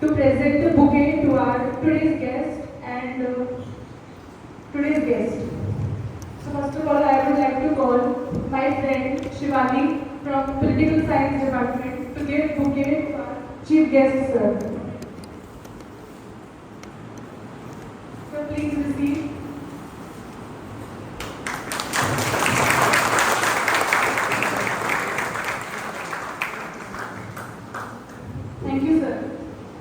to present the bouquet to our today's guest and today's guest. So first of all, I would like to call my friend Shivani from Political Science Department to give bouquet to our chief guest, sir. So please receive. Thank you, sir.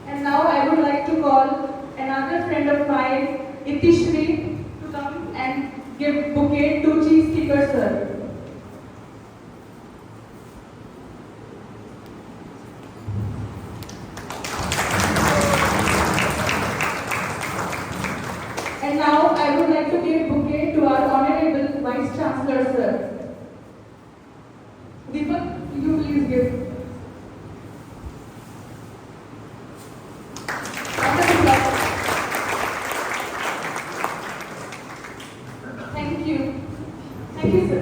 And now I would like to call another friend of mine, Itishri, to come and give bouquet to chief speaker, sir. And now I would like to give bouquet to our honorable Vice Chancellor, sir. Deepak, you please give. Round of applause. Thank you. Thank you, sir.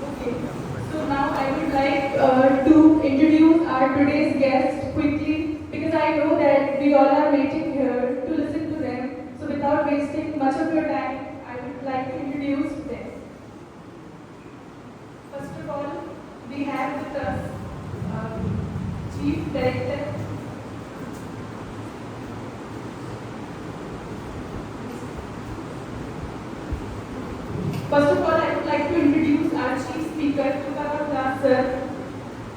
Okay. So now I would like to introduce our today's guest quickly because I know that we all are waiting here to listen to them. So without wasting much of your time, I would like to introduce them. First of all, we have with us Chief Director. First of all, I would like to introduce our Chief Speaker, Tukaram Das sir,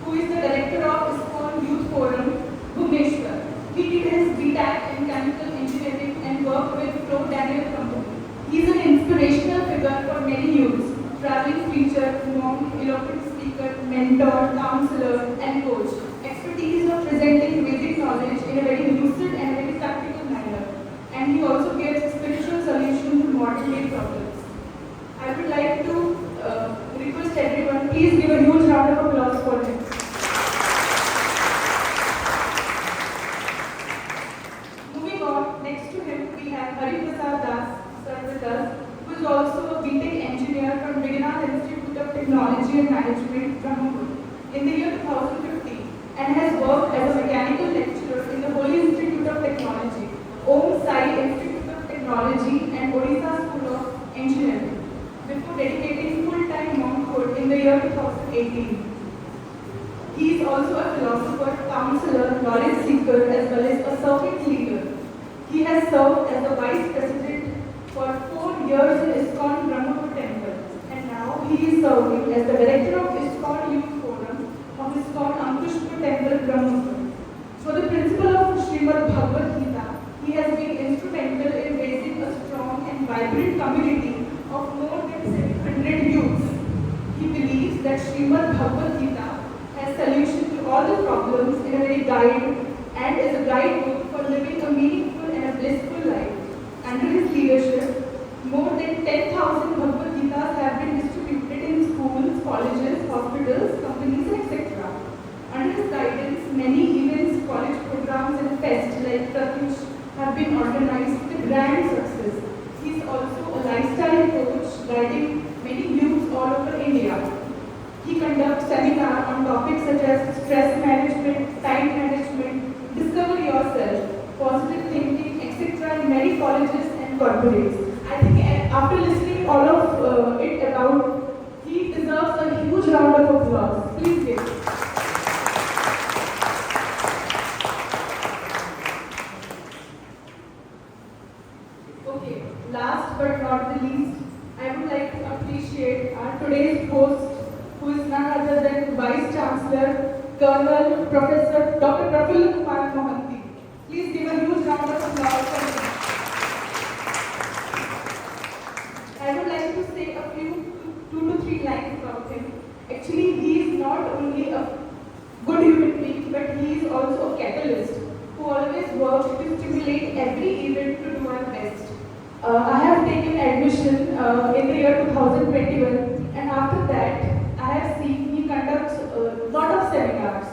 who is the Director of ISKCON Youth Forum, Bhubaneswar. He did his BTech in Chemical Engineering and worked with Pro Daniel Company. He is an inspirational figure for many youths, traveling preacher, monk, eloquent speaker, mentor, counselor, and coach. Expertise of presenting Vedic knowledge in a very lucid and very practical manner. And he also gives spiritual solutions to modern day problems. I would like to request everyone, please give a huge round of applause for him. Moving on, next to him we have Hari Prasad Das, sir with us, who is also a BTech engineer from Vidyanath Institute of Technology and Management, Brahmapur, in the year 2015, and has worked as a mechanical lecturer in the Holy Institute of Technology, Om Sai Institute of Technology, and Odisha School of Engineering, before dedicating full-time monkhood in the year 2018. He is also a philosopher, counselor, knowledge seeker, as well as a servant leader. He has served as the vice president for 4 years in ISKCON Brahmapur Temple, and now he is serving as the director of ISKCON Youth Forum of ISKCON Ankushpur Temple, Brahmapur. Through the principle of Srimad Bhagavad Gita, he has been instrumental in raising a strong and vibrant community of more than 700 youths. He believes that Srimad Bhagavad Gita has solution to all the problems in a very guide and is a guidebook for living a meaningful and a blissful life. Under his leadership, more than 10,000 Bhagavad Gitas have been distributed in schools, colleges, hospitals, companies, etc. Under his guidance, many events, college programs and fests like Pratyush have been organized with grand success. He is also a lifestyle coach guiding many youths all over India. He conducts seminars on topics such as stress management, time management, discover yourself, positive thinking, etc. in many colleges and corporates. I think after listening all of it about, he deserves a huge round of applause. Please give. Okay, last but not the least, I would like to appreciate our today's host, who is none other than Vice Chancellor, Colonel Professor Dr. Prafulla Kumar Mohanty. Please give a huge round of applause for him. I would like to say a few, 2 to 3 lines about him. Actually, he is not only a good human being, but he is also a catalyst who always works to stimulate every event to do our best. I have taken admission in the year 2021, and after that, I have seen he conducts a lot of seminars.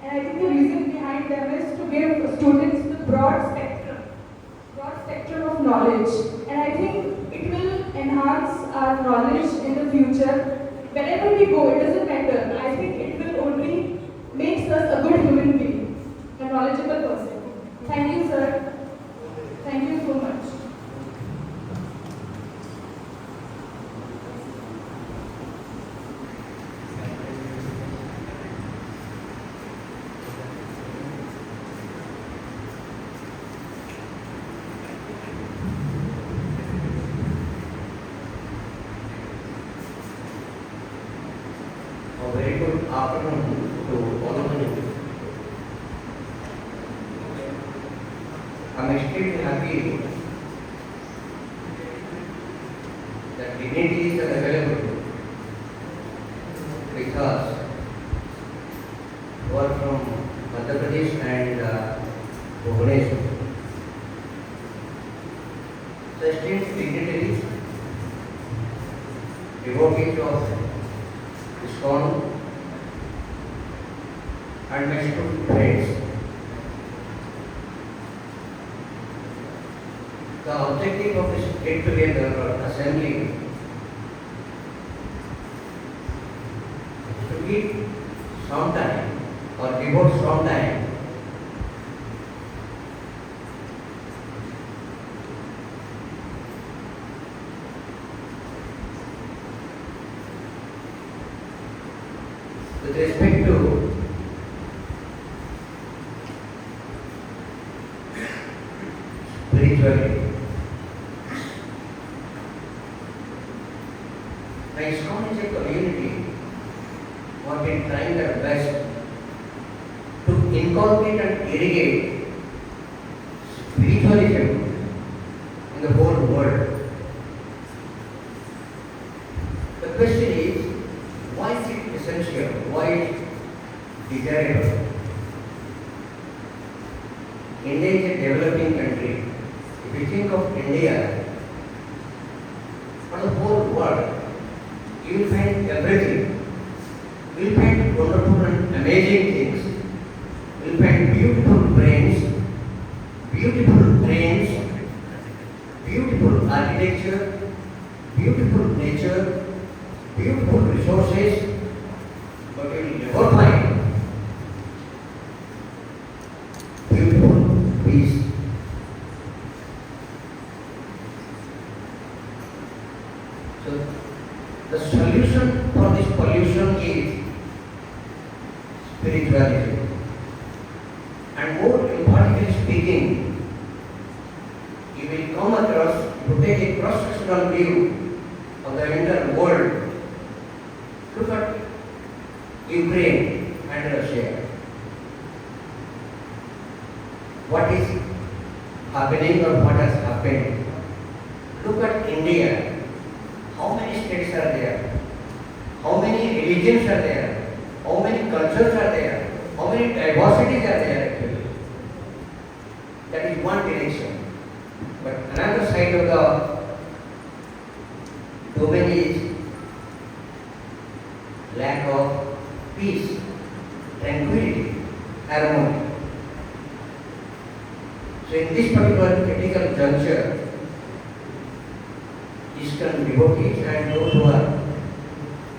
And I think the reason behind them is to give students the broad spectrum of knowledge. knowledge. And I think it will enhance our knowledge in the future. Wherever we go, it doesn't matter. I think it will only makes us a good human being, a knowledgeable person. Thank you, sir. Thank you so much. A very good afternoon to all of you. I'm extremely happy that dignitaries are available with us who are from Madhya Pradesh and Bhubaneswar. The esteemed dignitaries, devotees of ISKCON and my student friends. The objective of this get together or assembly is to give some time or devote some time with respect to spirituality. The ISKCON is a community who have been trying their best to inculcate and irrigate spiritualism in the whole world. The question is, why is it essential? Why is it desirable? India is a developing country. If you think of India, for the whole world, you will find everything. You will find wonderful and amazing things. You will find beautiful brains, beautiful trains, beautiful architecture, beautiful nature, beautiful resources, but you will never find beautiful peace. So, the solution for this pollution is spirituality. And more importantly speaking, you will come across, to take a cross-sectional view of the entire world. Look at Ukraine and Russia. What is happening or what has happened? Look at India. How many states are there? How many religions are there? How many cultures are there? How many diversities are there actually? That is one direction. But another side of the domain is lack of peace, tranquility, harmony. So in this particular critical juncture, ISKCON devotees and those who are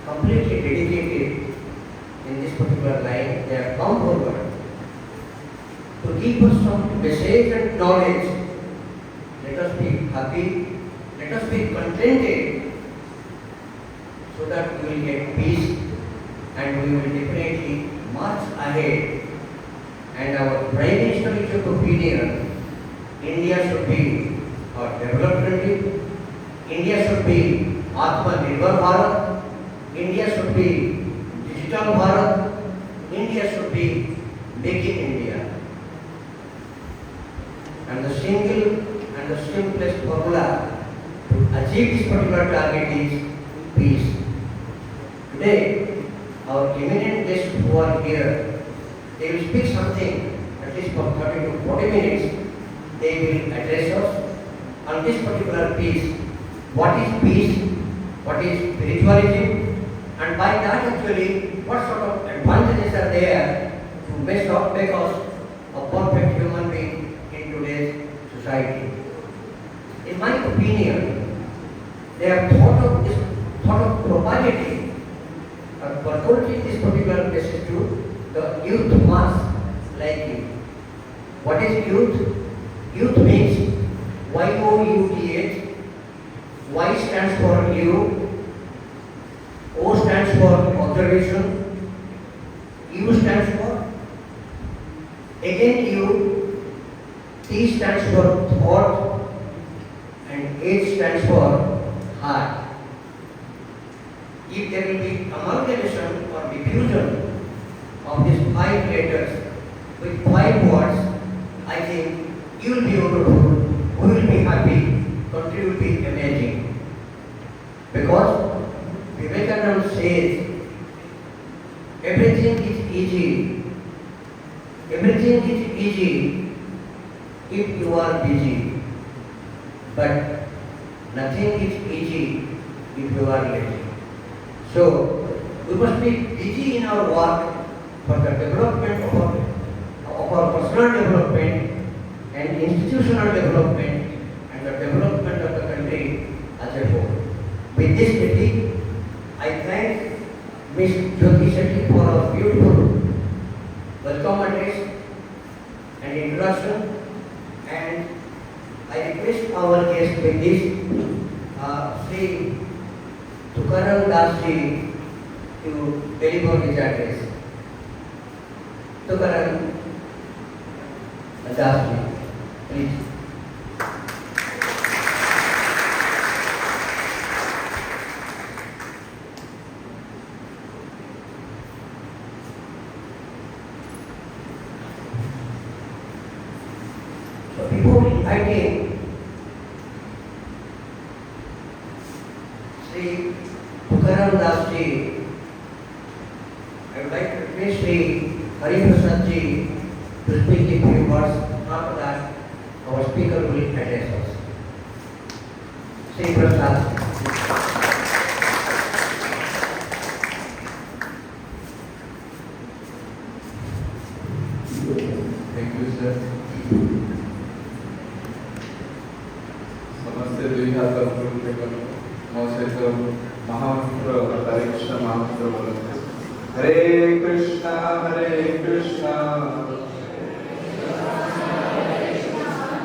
completely dedicated in this particular line, they have come forward to give us some message and knowledge. Let us be happy, let us be contented, so that we will get peace and we will definitely march ahead. And our Prime Minister is of opinion, India should be a developed country, India should be Atmanirbhar Bharat, India should be Digital Bharat, India should be Making India. And the single and the simplest formula to achieve this particular target is peace. Today, our eminent guests who are here, they will speak something, at least for 30 to 40 minutes, they will address us on this particular peace. What is peace? What is spirituality? And by that actually, what sort of advantages are there to make us a perfect human being in today's society? A in my opinion, they have thought of propagating or percolating this particular message to the youth mass like you. What is youth? Youth means Y-O-U-T-H. Y stands for you, O stands for observation, U stands for again you, T stands for thought, and H stands for heart. If there will be amalgamation or diffusion of these 5 letters with 5 words, I think you will be wonderful, we will be happy, country will be amazing. Because Vivekananda says, everything is easy. Everything is easy if you are busy. But nothing is easy if you are lazy. So, we must be busy in our work for the development of our personal development and institutional development and the development of the country as a whole. With this meeting, I thank Ms. Jyoti Shetty for a beautiful welcome address and introduction, and I request our guest with this, Sri Tukaram Das ji, to deliver his address. Tukaram Das ji, please. So before inviting Sri Tukaram Das ji, I would like to request Sri Hari Prasad ji to speak a few words. After that, our speaker will address us. Sri Prasad. Thank you, sir. समस्त दुई हाथ उपलब्ध करो मौसम महामंत्र हरे कृष्ण महामंत्र बोलते हरे कृष्णा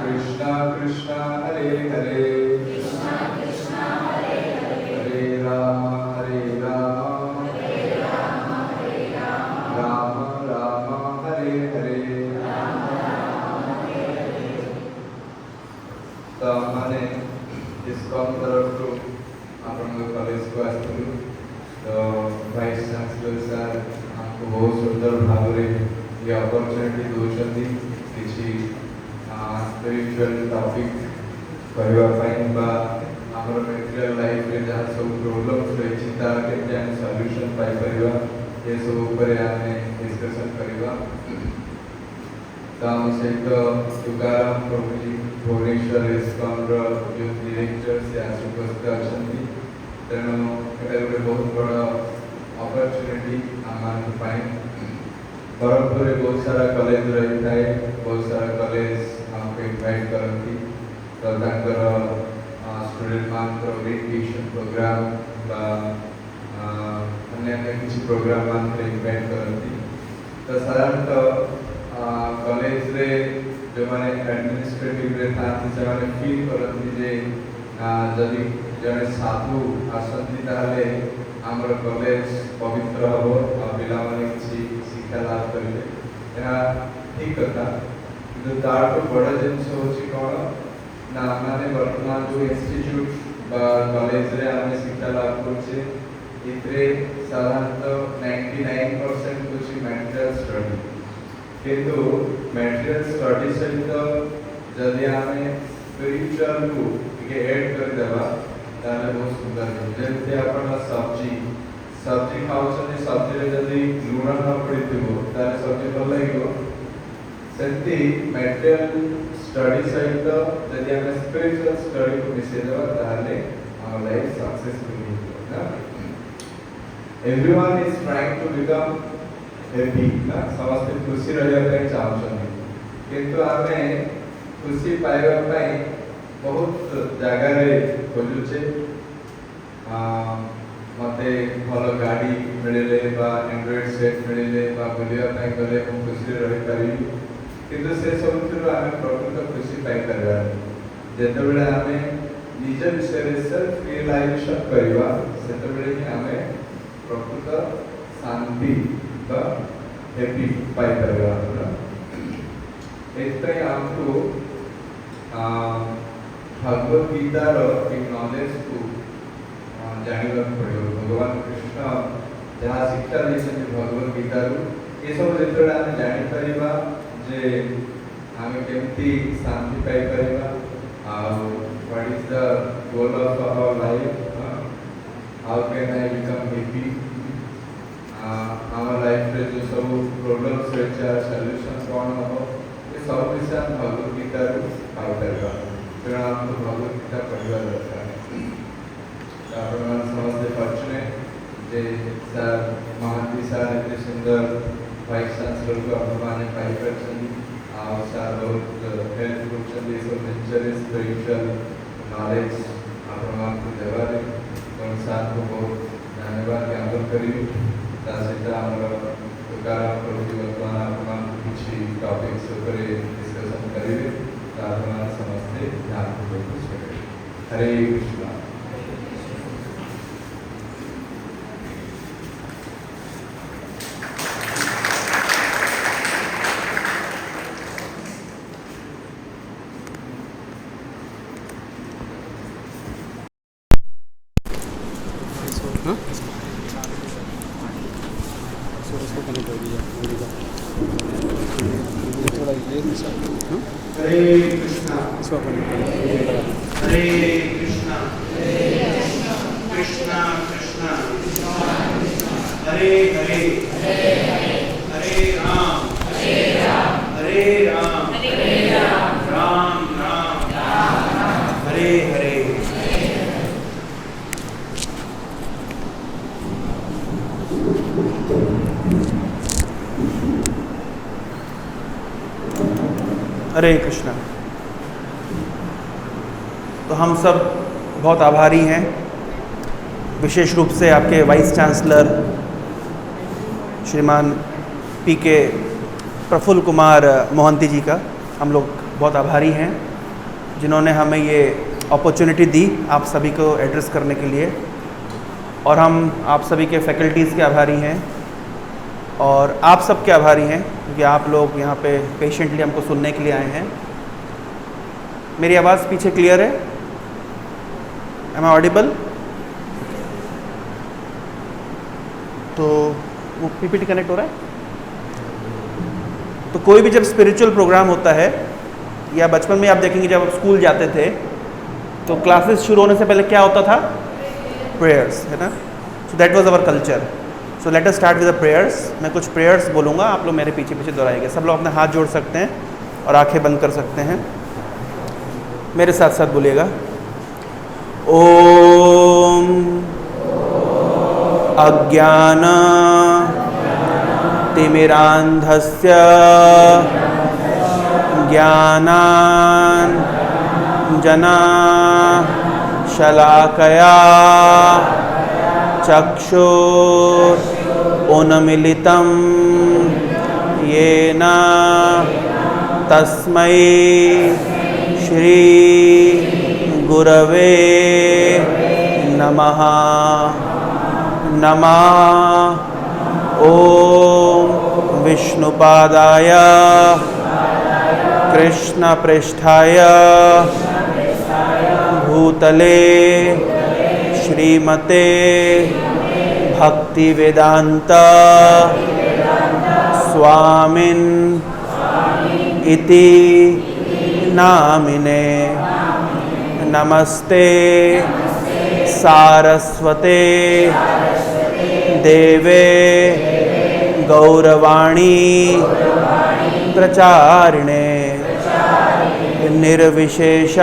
कृष्णा कृष्णा हरे हरे हरे राम राम राम हरे हरे तो मैंने इसको तरफ तो आपण कॉलेज को आसलु तो वाइस चांसलर सर हमको बहुत सुंदर भाव रे ये अपॉर्चुनिटी दोचंदी किछि स्पिरिचुअल टॉपिक कहवा पाइन बा हमर मेंटल लाइफ रे जहाँ सब प्रॉब्लम्स रही तार केते हम सॉल्यूशन पाई परिवा ये सब ऊपर हमें डिस्कशन करिवा ताम सहित तुकाराम प्रभु जी भुवनेश्वर इस्कॉन रो जो डायरेक्टर से आज उपस्थित अछंती तेणु एटा गोटे बहुत बड़ा अपॉर्चुनिटी आमान पाई बरहमपुर रे बहुत सारा कॉलेज रही थाए बहुत सारा कॉलेज हमको इनवाइट करती तो तांकर स्टूडेंट मान को ग्रेजुएशन प्रोग्राम बा अन्य किसी प्रोग्राम मान को इनवाइट करती तो साधारणतः कॉलेज रे जो माने एडमिनिस्ट्रेटिव रे था से माने फील करती जे जदि जने साधु आसंती ताले हमर कॉलेज पवित्र हबो और पिला माने किसी शिक्षा लाभ करिवे एना ठीक कथा किंतु तार तो बड़ा जिनस होची कोन ना माने वर्तमान जो इंस्टीट्यूट बा कॉलेज रे हमें शिक्षा लाभ करछे इतरे साधारणतः 99% कुछ मेंटल स्टडी किंतु मेंटल स्टडी सहित जदि आमे स्पिरिचुअल को के ऐड कर देबा ताले बहुत सुंदर है जेते आपण सब्जी खाउछन सब्जी रे जदि लूण न पड़िथिबो ताले सब्जी भल लागिबो सेंती मेंटल स्टडी सहित जदि आमे स्पिरिचुअल स्टडी को मिसे देबा ताले आवर लाइफ सक्सेसफुल होइबो ना everyone is trying to become happy ना समस्त खुशी रहिया पे चाहछन किंतु आमे खुशी पाइबा पई बहुत जगार खोजुचे मत भल गाड़ी मिले एंड्रॉइड सेट मिले बुलापी गले खुशी रही पारि किंतु से सब आम प्रकृत खुशी पाइपर जिते आम निज विषय सेल्फ रियलाइजेशन करवा से आम प्रकृत शांति हैप्पी पाइपर आमको भगवद गीतार एक नॉलेज को जानवा पड़ो भगवान कृष्ण जहाँ शिक्षा देते भगवद गीतार ये सब जो आम जापर जे आम केमती शांति पाइपर what is the goal of our life how can I become happy आम लाइफ रे जो सब प्रॉब्लम्स रही सॉल्यूशंस कौन हम ये सब विषय हम भगवद गीता पाइपर तेणु आमको भगवद गीता पढ़ा दरकार समस्ते फॉर्चुनेट जे सर महांती सर एत सुंदर वाइस चांसलर को अपने पाइपर सर बहुत हेल्प कर नेचुरल स्पिरिचुअल नॉलेज आपको देवार सर को बहुत धन्यवाद ज्ञापन करी सहित आमर तुकाराम प्रभु वर्तमान आप किसी टॉपिक्स डिस्कसन करेंगे तो आप समस्ते ध्यान हरे कृष्ण। हरे कृष्णा हरे कृष्णा कृष्णा कृष्णा हरे हरे हरे राम हरे राम राम राम हरे हरे। हरे कृष्णा। तो हम सब बहुत आभारी हैं, विशेष रूप से आपके वाइस चांसलर श्रीमान पीके प्रफुल्ल कुमार मोहंती जी का हम लोग बहुत आभारी हैं, जिन्होंने हमें ये अपॉर्चुनिटी दी आप सभी को एड्रेस करने के लिए। और हम आप सभी के फैकल्टीज़ के आभारी हैं और आप सब के आभारी हैं, क्योंकि आप लोग यहाँ पे पेशेंटली हमको सुनने के लिए आए हैं। मेरी आवाज़ पीछे क्लियर है? Am I audible? तो वो पीपीटी कनेक्ट हो रहा है? तो कोई भी जब स्पिरिचुअल प्रोग्राम होता है, या बचपन में आप देखेंगे जब आप स्कूल जाते थे तो क्लासेस शुरू होने से पहले क्या होता था? प्रेयर्स, है ना? So that was our culture. So let us start with the prayers. मैं कुछ प्रेयर्स बोलूँगा, आप लोग मेरे पीछे पीछे दोहराएंगे। सब लोग अपने हाथ जोड़ सकते हैं और आंखें बंद कर सकते हैं, मेरे साथ साथ बोलिएगा। ओम अज्ञान तिमिरांधस्य ज्ञानांजना शलाकया चक्षुर उन्मीलितं येन तस्मै श्री गुरवे नमः। नमः ओम विष्णुपादाय कृष्णपृष्ठाय भूतले श्रीमते भक्तिवेदांत स्वामिन् इति नामिने। नमस्ते सारस्वते देवे गौरवाणी प्रचारिणे निर्विशेष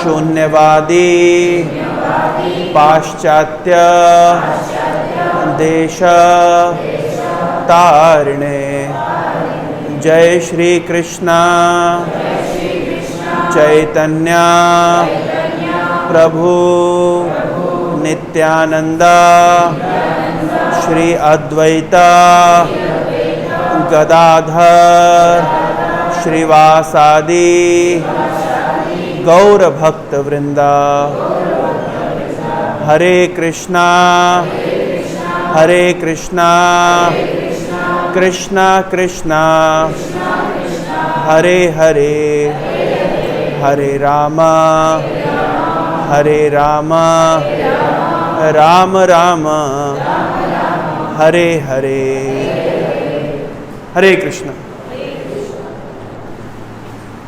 शून्यवादी पाश्चात्य देश तारिणे। जय श्री कृष्ण चैतन्य प्रभु नित्यानंद श्री अद्वैता गदाधर श्रीवासादि गौर भक्त वृंदा। हरे कृष्णा कृष्णा कृष्णा हरे हरे हरे राम राम राम हरे हरे। हरे कृष्णा।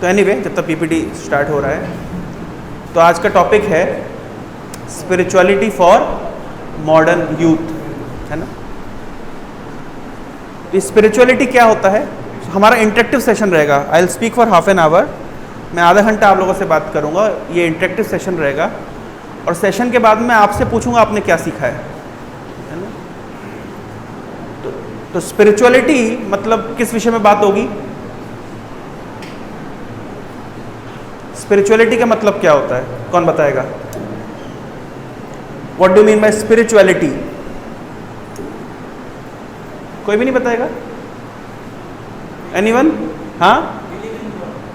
तो एनीवे, जब तक पीपीटी स्टार्ट हो रहा है, तो आज का टॉपिक है स्पिरिचुअलिटी फॉर मॉडर्न यूथ, है ना। तो स्पिरिचुअलिटी क्या होता है? हमारा इंटरेक्टिव सेशन रहेगा। I will speak for half an hour. मैं आधा घंटा आप लोगों से बात करूंगा। ये इंटरेक्टिव सेशन रहेगा और सेशन के बाद मैं आपसे पूछूंगा आपने क्या सीखा है ना। तो स्पिरिचुअलिटी मतलब किस विषय में बात होगी? स्पिरिचुअलिटी का मतलब क्या होता है? कौन बताएगा? What do mean by spirituality? कोई भी नहीं बताएगा? एनीवन? हाँ,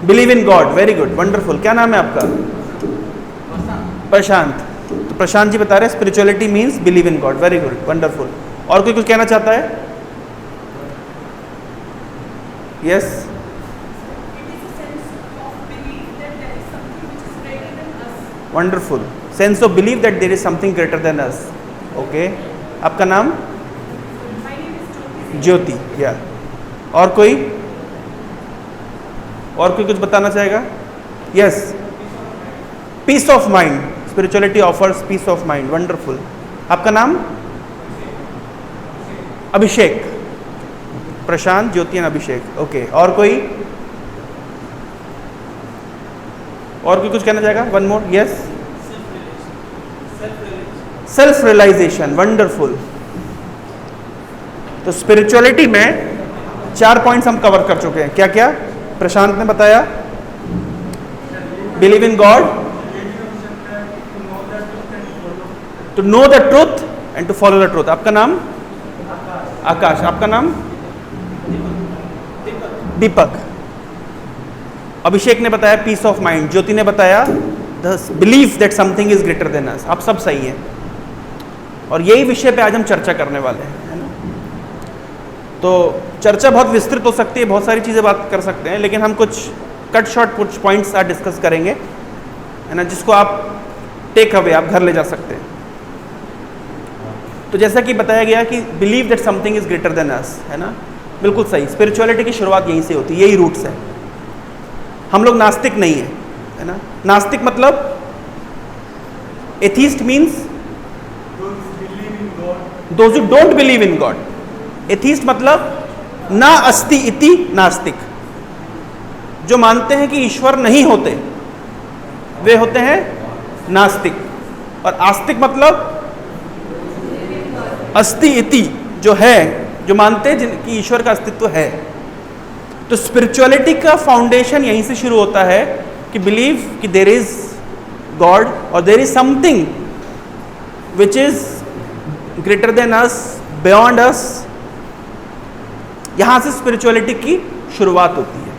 believe in God. Very good, wonderful. क्या नाम है आपका? प्रशांत। तो प्रशांत जी बता रहे हैं spirituality means believe in God. Very good, wonderful. और कोई कुछ कहना चाहता है? Yes. Wonderful. Sense of believe that there is something greater than us. Okay, आपका नाम? ज्योति। या और कोई कुछ बताना चाहेगा? Yes. Peace of mind. Spirituality offers peace of mind. Wonderful. आपका नाम? अभिषेक। प्रशांत, ज्योति एंड अभिषेक। ओके, और कोई कुछ कहना चाहेगा? One more. Yes. Self realization. Wonderful. तो स्पिरिचुअलिटी में 4 पॉइंट्स हम कवर कर चुके हैं। क्या क्या प्रशांत ने बताया? Believe in God, to know the truth and to follow the truth. आपका नाम? आकाश। आपका नाम? दीपक। अभिषेक ने बताया पीस ऑफ माइंड। ज्योति ने बताया the belief that something is greater than अस। आप सब सही हैं और यही विषय पे आज हम चर्चा करने वाले हैं, है ना। तो चर्चा बहुत विस्तृत हो सकती है, बहुत सारी चीज़ें बात कर सकते हैं, लेकिन हम कुछ कट शॉर्ट कुछ पॉइंट्स आज डिस्कस करेंगे, है ना, जिसको आप टेक अवे आप घर ले जा सकते हैं। तो जैसा कि बताया गया कि believe that something is greater than अस, है ना, बिल्कुल सही। स्पिरिचुअलिटी की शुरुआत यहीं से होती है, यही रूट्स है। हम लोग नास्तिक नहीं है, है ना। नास्तिक मतलब atheist means those who don't believe in God. Atheist मतलब ना अस्ति इति नास्तिक, जो मानते हैं कि ईश्वर नहीं होते वे होते हैं नास्तिक। और आस्तिक मतलब अस्ति इति, जो है, जो मानते हैं कि ईश्वर का अस्तित्व है। तो स्पिरिचुअलिटी का फाउंडेशन यहीं से शुरू होता है कि बिलीव कि देयर इज गॉड और there is something which is greater than us, beyond us. यहां से स्पिरिचुअलिटी की शुरुआत होती है।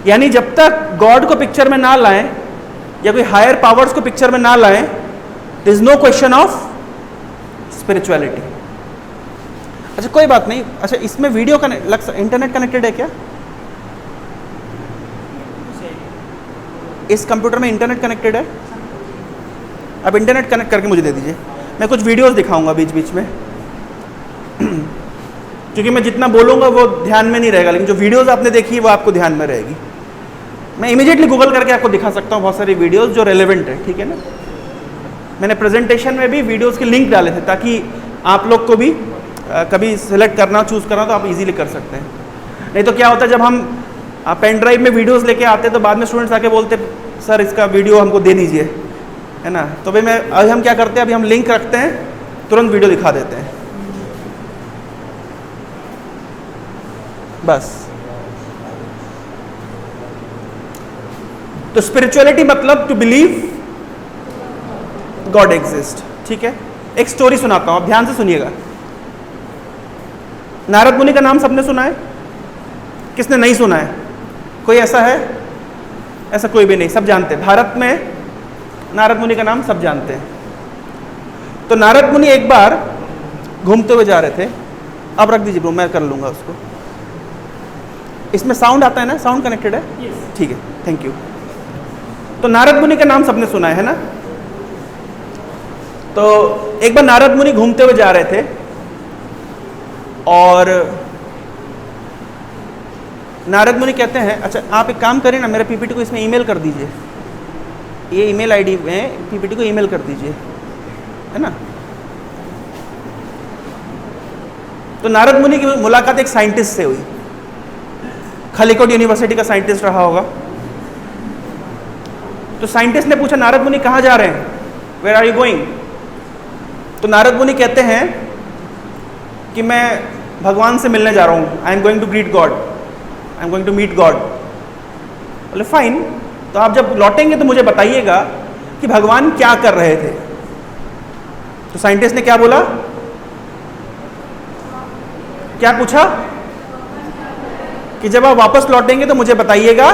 यानी जब तक गॉड को पिक्चर में ना लाएं या कोई हायर पावर्स को पिक्चर में ना लाएं, there is no question of spirituality. अच्छा, कोई बात नहीं। अच्छा, इसमें वीडियो इंटरनेट कनेक्टेड है क्या? इस कंप्यूटर में इंटरनेट कनेक्टेड है? अब इंटरनेट कनेक्ट करके मुझे दे दीजिए। मैं कुछ वीडियोस दिखाऊंगा बीच बीच में क्योंकि मैं जितना बोलूंगा वो ध्यान में नहीं रहेगा, लेकिन जो वीडियोस आपने देखी है वो आपको ध्यान में रहेगी। मैं इमीडिएटली गूगल करके आपको दिखा सकता हूँ बहुत सारी वीडियोस जो रेलेवेंट है, ठीक है ना। मैंने प्रेजेंटेशन में भी वीडियोस के लिंक डाले थे ताकि आप लोग को भी कभी सिलेक्ट करना, चूज़ करना तो आप इजीली कर सकते हैं। नहीं तो क्या होता है, जब हम पेन ड्राइव में वीडियोस लेके आते हैं तो बाद में स्टूडेंट्स आके बोलते सर इसका वीडियो हमको दे दीजिए, है ना। तो भाई अभी हम क्या करते हैं, अभी हम लिंक रखते हैं, तुरंत वीडियो दिखा देते हैं बस। तो स्पिरिचुअलिटी मतलब टू बिलीव गॉड एग्जिस्ट। ठीक है, एक स्टोरी सुनाता हूं, आप ध्यान से सुनिएगा। नारद मुनि का नाम सबने सुना है? किसने नहीं सुना है? कोई ऐसा है? ऐसा कोई भी नहीं, सब जानते हैं। भारत में नारद मुनि का नाम सब जानते हैं। तो नारद मुनि एक बार घूमते हुए जा रहे थे। अब रख दीजिए ब्रो, मैं कर लूंगा उसको। इसमें साउंड आता है ना? साउंड कनेक्टेड है? ठीक है, थैंक यू। तो नारद मुनि का नाम सबने सुना है ना? तो एक बार नारद मुनि घूमते हुए जा रहे थे और नारद मुनि कहते हैं, अच्छा आप एक काम करें ना, मेरे पीपीटी को इसमें ईमेल कर दीजिए, ये ईमेल आईडी में पीपीटी को ईमेल कर दीजिए, है ना। तो नारद मुनि की मुलाकात एक साइंटिस्ट से हुई, खलीकोट यूनिवर्सिटी का साइंटिस्ट रहा होगा। तो साइंटिस्ट ने पूछा, नारद मुनि कहाँ जा रहे हैं? Where are you going? तो नारद मुनि कहते हैं कि मैं भगवान से मिलने जा रहा हूँ, I am going to greet God, I am going to meet God. बोले फाइन, तो आप जब लौटेंगे तो मुझे बताइएगा कि भगवान क्या कर रहे थे। तो साइंटिस्ट ने क्या बोला? क्या पूछा? कि जब आप वापस लौटेंगे तो मुझे बताइएगा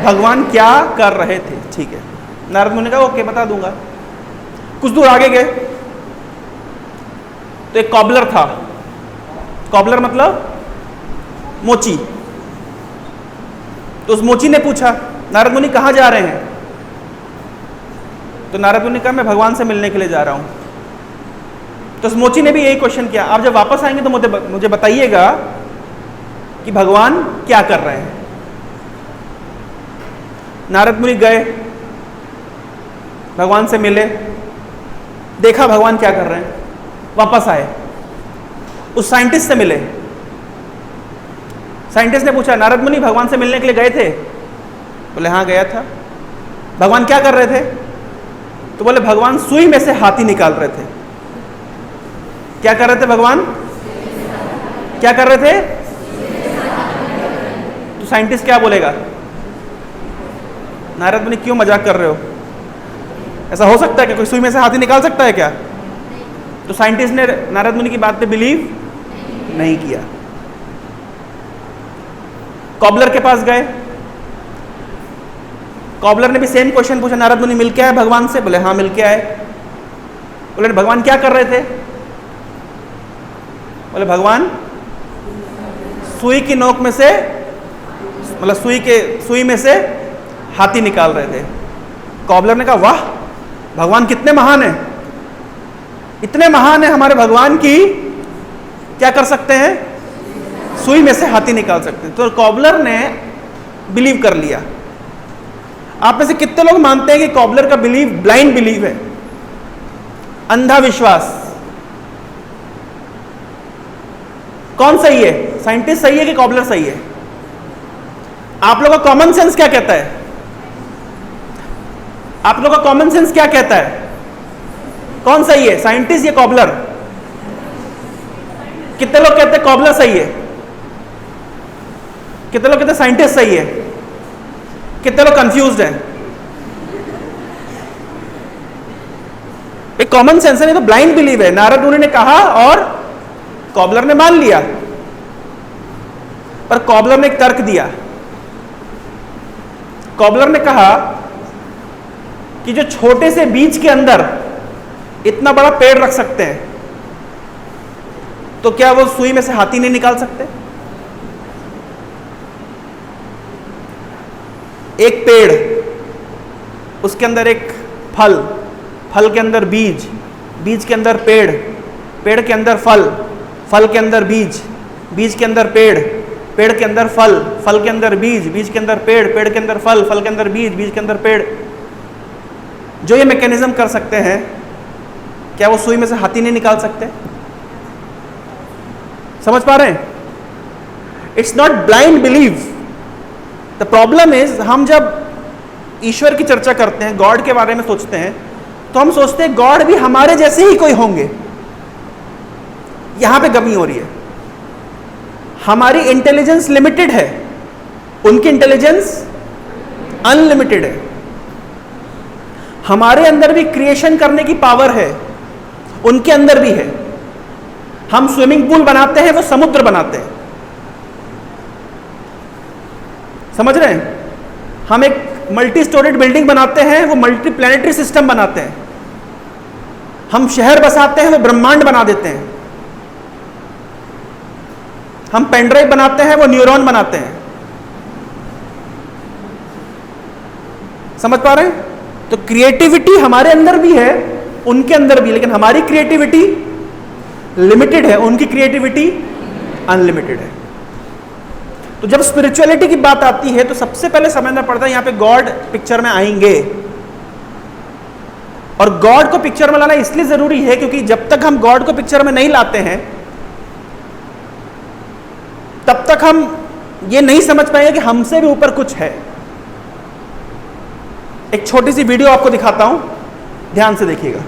भगवान क्या कर रहे थे। ठीक है, नारद मुनि ने कहा ओके बता दूंगा। कुछ दूर आगे गए तो एक कॉबलर था। कॉबलर मतलब मोची। तो उस मोची ने पूछा, नारद मुनि कहाँ जा रहे हैं? तो नारद मुनि ने कहा मैं भगवान से मिलने के लिए जा रहा हूं। तो उस मोची ने भी यही क्वेश्चन किया, आप जब वापस आएंगे तो मुझे बताइएगा कि भगवान क्या कर रहे हैं। नारद मुनि गए, भगवान से मिले, देखा भगवान क्या कर रहे हैं, वापस आए, उस साइंटिस्ट से मिले। साइंटिस्ट ने पूछा, नारद मुनि भगवान से मिलने के लिए गए थे? बोले हाँ गया था। भगवान क्या कर रहे थे? तो बोले भगवान सुई में से हाथी निकाल रहे थे। क्या कर रहे थे भगवान? क्या कर रहे थे? तो साइंटिस्ट क्या बोलेगा? नारद मुनि क्यों मजाक कर रहे हो? ऐसा हो सकता है कि कोई सुई में से हाथी निकाल सकता है क्या? तो साइंटिस्ट ने नारद मुनि की बात पे बिलीव नहीं किया। कॉबलर के पास गए, कॉबलर ने भी सेम क्वेश्चन पूछा, नारद मुनि मिल के आए भगवान से? बोले हाँ मिल के आए। बोले भगवान क्या कर रहे थे? बोले भगवान सुई की नोक में से, मतलब सुई में से हाथी निकाल रहे थे। कॉबलर ने कहा वाह, भगवान कितने महान हैं, इतने महान है हमारे भगवान की क्या कर सकते हैं? सुई में से हाथी निकाल सकते हैं। तो कॉबलर ने बिलीव कर लिया। आप में से कितने लोग मानते हैं कि कॉबलर का बिलीव ब्लाइंड बिलीव है, अंधा विश्वास? कौन सही है? साइंटिस्ट सही है कि कॉबलर सही है? आप लोगों का कॉमन सेंस क्या कहता है? आप लोगों का कॉमन सेंस क्या कहता है? कौन सही है, साइंटिस्ट या कॉबलर? कितने लोग कहते हैं कॉबलर सही है? कितने लोग कहते हैं साइंटिस्ट सही है? कितने लोग कंफ्यूज्ड हैं? एक कॉमन सेंस है, नहीं तो ब्लाइंड बिलीव है। नारद मुनि ने कहा और कॉबलर ने मान लिया, पर कॉबलर ने एक तर्क दिया। कॉबलर ने कहा कि जो छोटे से बीज के अंदर इतना बड़ा पेड़ रख सकते हैं, तो क्या वो सुई में से हाथी नहीं निकाल सकते? एक पेड़, उसके अंदर एक फल, फल के अंदर बीज, बीज के अंदर पेड़, पेड़ के अंदर फल, फल के अंदर बीज, बीज के अंदर पेड़, पेड़ के अंदर फल, फल के अंदर बीज, बीज के अंदर पेड़, पेड़ के अंदर फल, फल के अंदर बीज, बीज के अंदर पेड़। जो ये मैकेनिज्म कर सकते हैं, क्या वो सुई में से हाथी नहीं निकाल सकते? समझ पा रहे हैं? It's not blind believe. The problem is, हम जब ईश्वर की चर्चा करते हैं, गॉड के बारे में सोचते हैं, तो हम सोचते हैं गॉड भी हमारे जैसे ही कोई होंगे। यहां पे कमी हो रही है। हमारी इंटेलिजेंस लिमिटेड है, उनकी इंटेलिजेंस अनलिमिटेड है। हमारे अंदर भी क्रिएशन करने की पावर है, उनके अंदर भी है। हम स्विमिंग पूल बनाते हैं, वो समुद्र बनाते हैं। समझ रहे हैं? हम एक मल्टी स्टोरेड बिल्डिंग बनाते हैं, वो मल्टी प्लैनेटरी सिस्टम बनाते हैं। हम शहर बसाते हैं, वो ब्रह्मांड बना देते हैं। हम पेनड्राइव बनाते हैं, वो न्यूरॉन बनाते हैं। समझ पा रहे हैं? तो क्रिएटिविटी हमारे अंदर भी है, उनके अंदर भी, लेकिन हमारी क्रिएटिविटी लिमिटेड है, उनकी क्रिएटिविटी अनलिमिटेड है। तो जब स्पिरिचुअलिटी की बात आती है तो सबसे पहले समझना पड़ता है यहां पे गॉड पिक्चर में आएंगे। और गॉड को पिक्चर में लाना इसलिए जरूरी है क्योंकि जब तक हम गॉड को पिक्चर में नहीं लाते हैं तब तक हम ये नहीं समझ पाएंगे कि हमसे भी ऊपर कुछ है। एक छोटी सी वीडियो आपको दिखाता हूं, ध्यान से देखिएगा।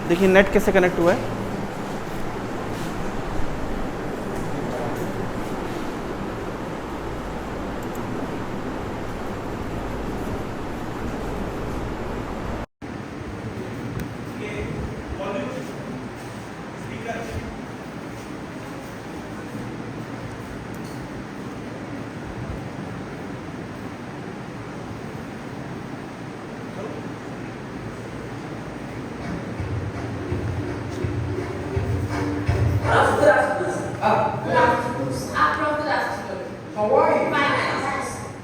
देखिए नेट कैसे कनेक्ट हुआ है। How are you?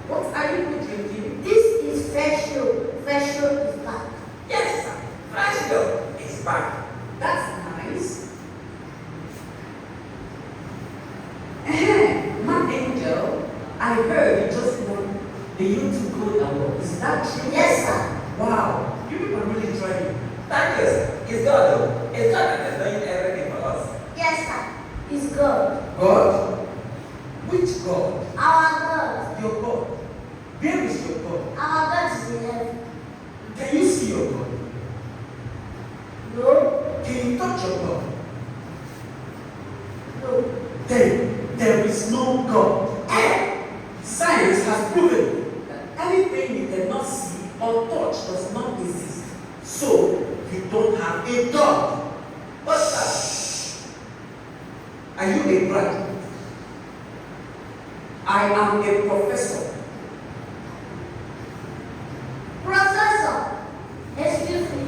What are you drinking? This is Fresho. Fresho is back. Yes, sir. Fresco is back. That's nice. My angel, I heard you just won the YouTube Gold Award. Is that true? Yes, sir. Wow, you people are really trying. Thank you, sir. It's God, though. It's God that is doing everything for us. Yes, sir. It's God. God? Which God? Our God. Your God. Where is your God? Our God is in heaven. Can you see your God? No. Can you touch your God? No. Then there is no God. Science has proven that anything you cannot see or touch does not exist. So you don't have a God. What's that? Are you a graduate? I am a professor. Professor. Excuse me.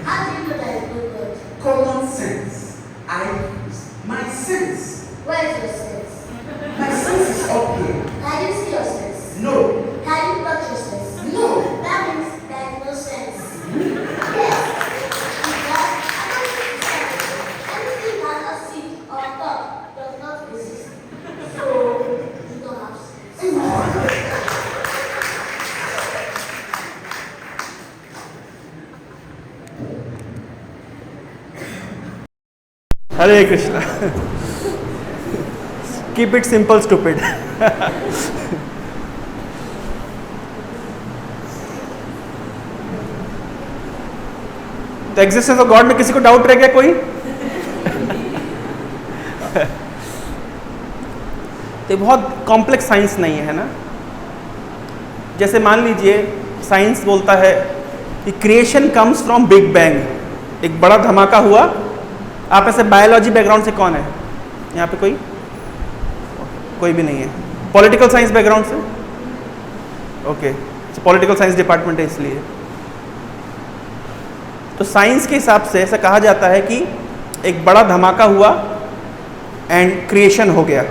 How do you know there is no God? Common sense. I use my sense. Where is your sense? My sense is up here. Can you see your sense? No. Can you touch your sense? No. That means there is no sense. Yes. Because I don't think sense. Anything you cannot see or touch does not exist. So you don't have sense. Hare Krishna. Keep it simple stupid. तो existence of God में किसी को doubt रह गया कोई? तो बहुत complex science नहीं है ना। जैसे मान लीजिए साइंस बोलता है कि creation comes from big bang, एक बड़ा धमाका हुआ। आप ऐसे बायोलॉजी बैकग्राउंड से कौन है यहाँ पे? कोई भी नहीं है। पॉलिटिकल साइंस बैकग्राउंड से? ओके, पॉलिटिकल साइंस डिपार्टमेंट है इसलिए। तो साइंस के हिसाब से ऐसा कहा जाता है कि एक बड़ा धमाका हुआ एंड क्रिएशन हो गया।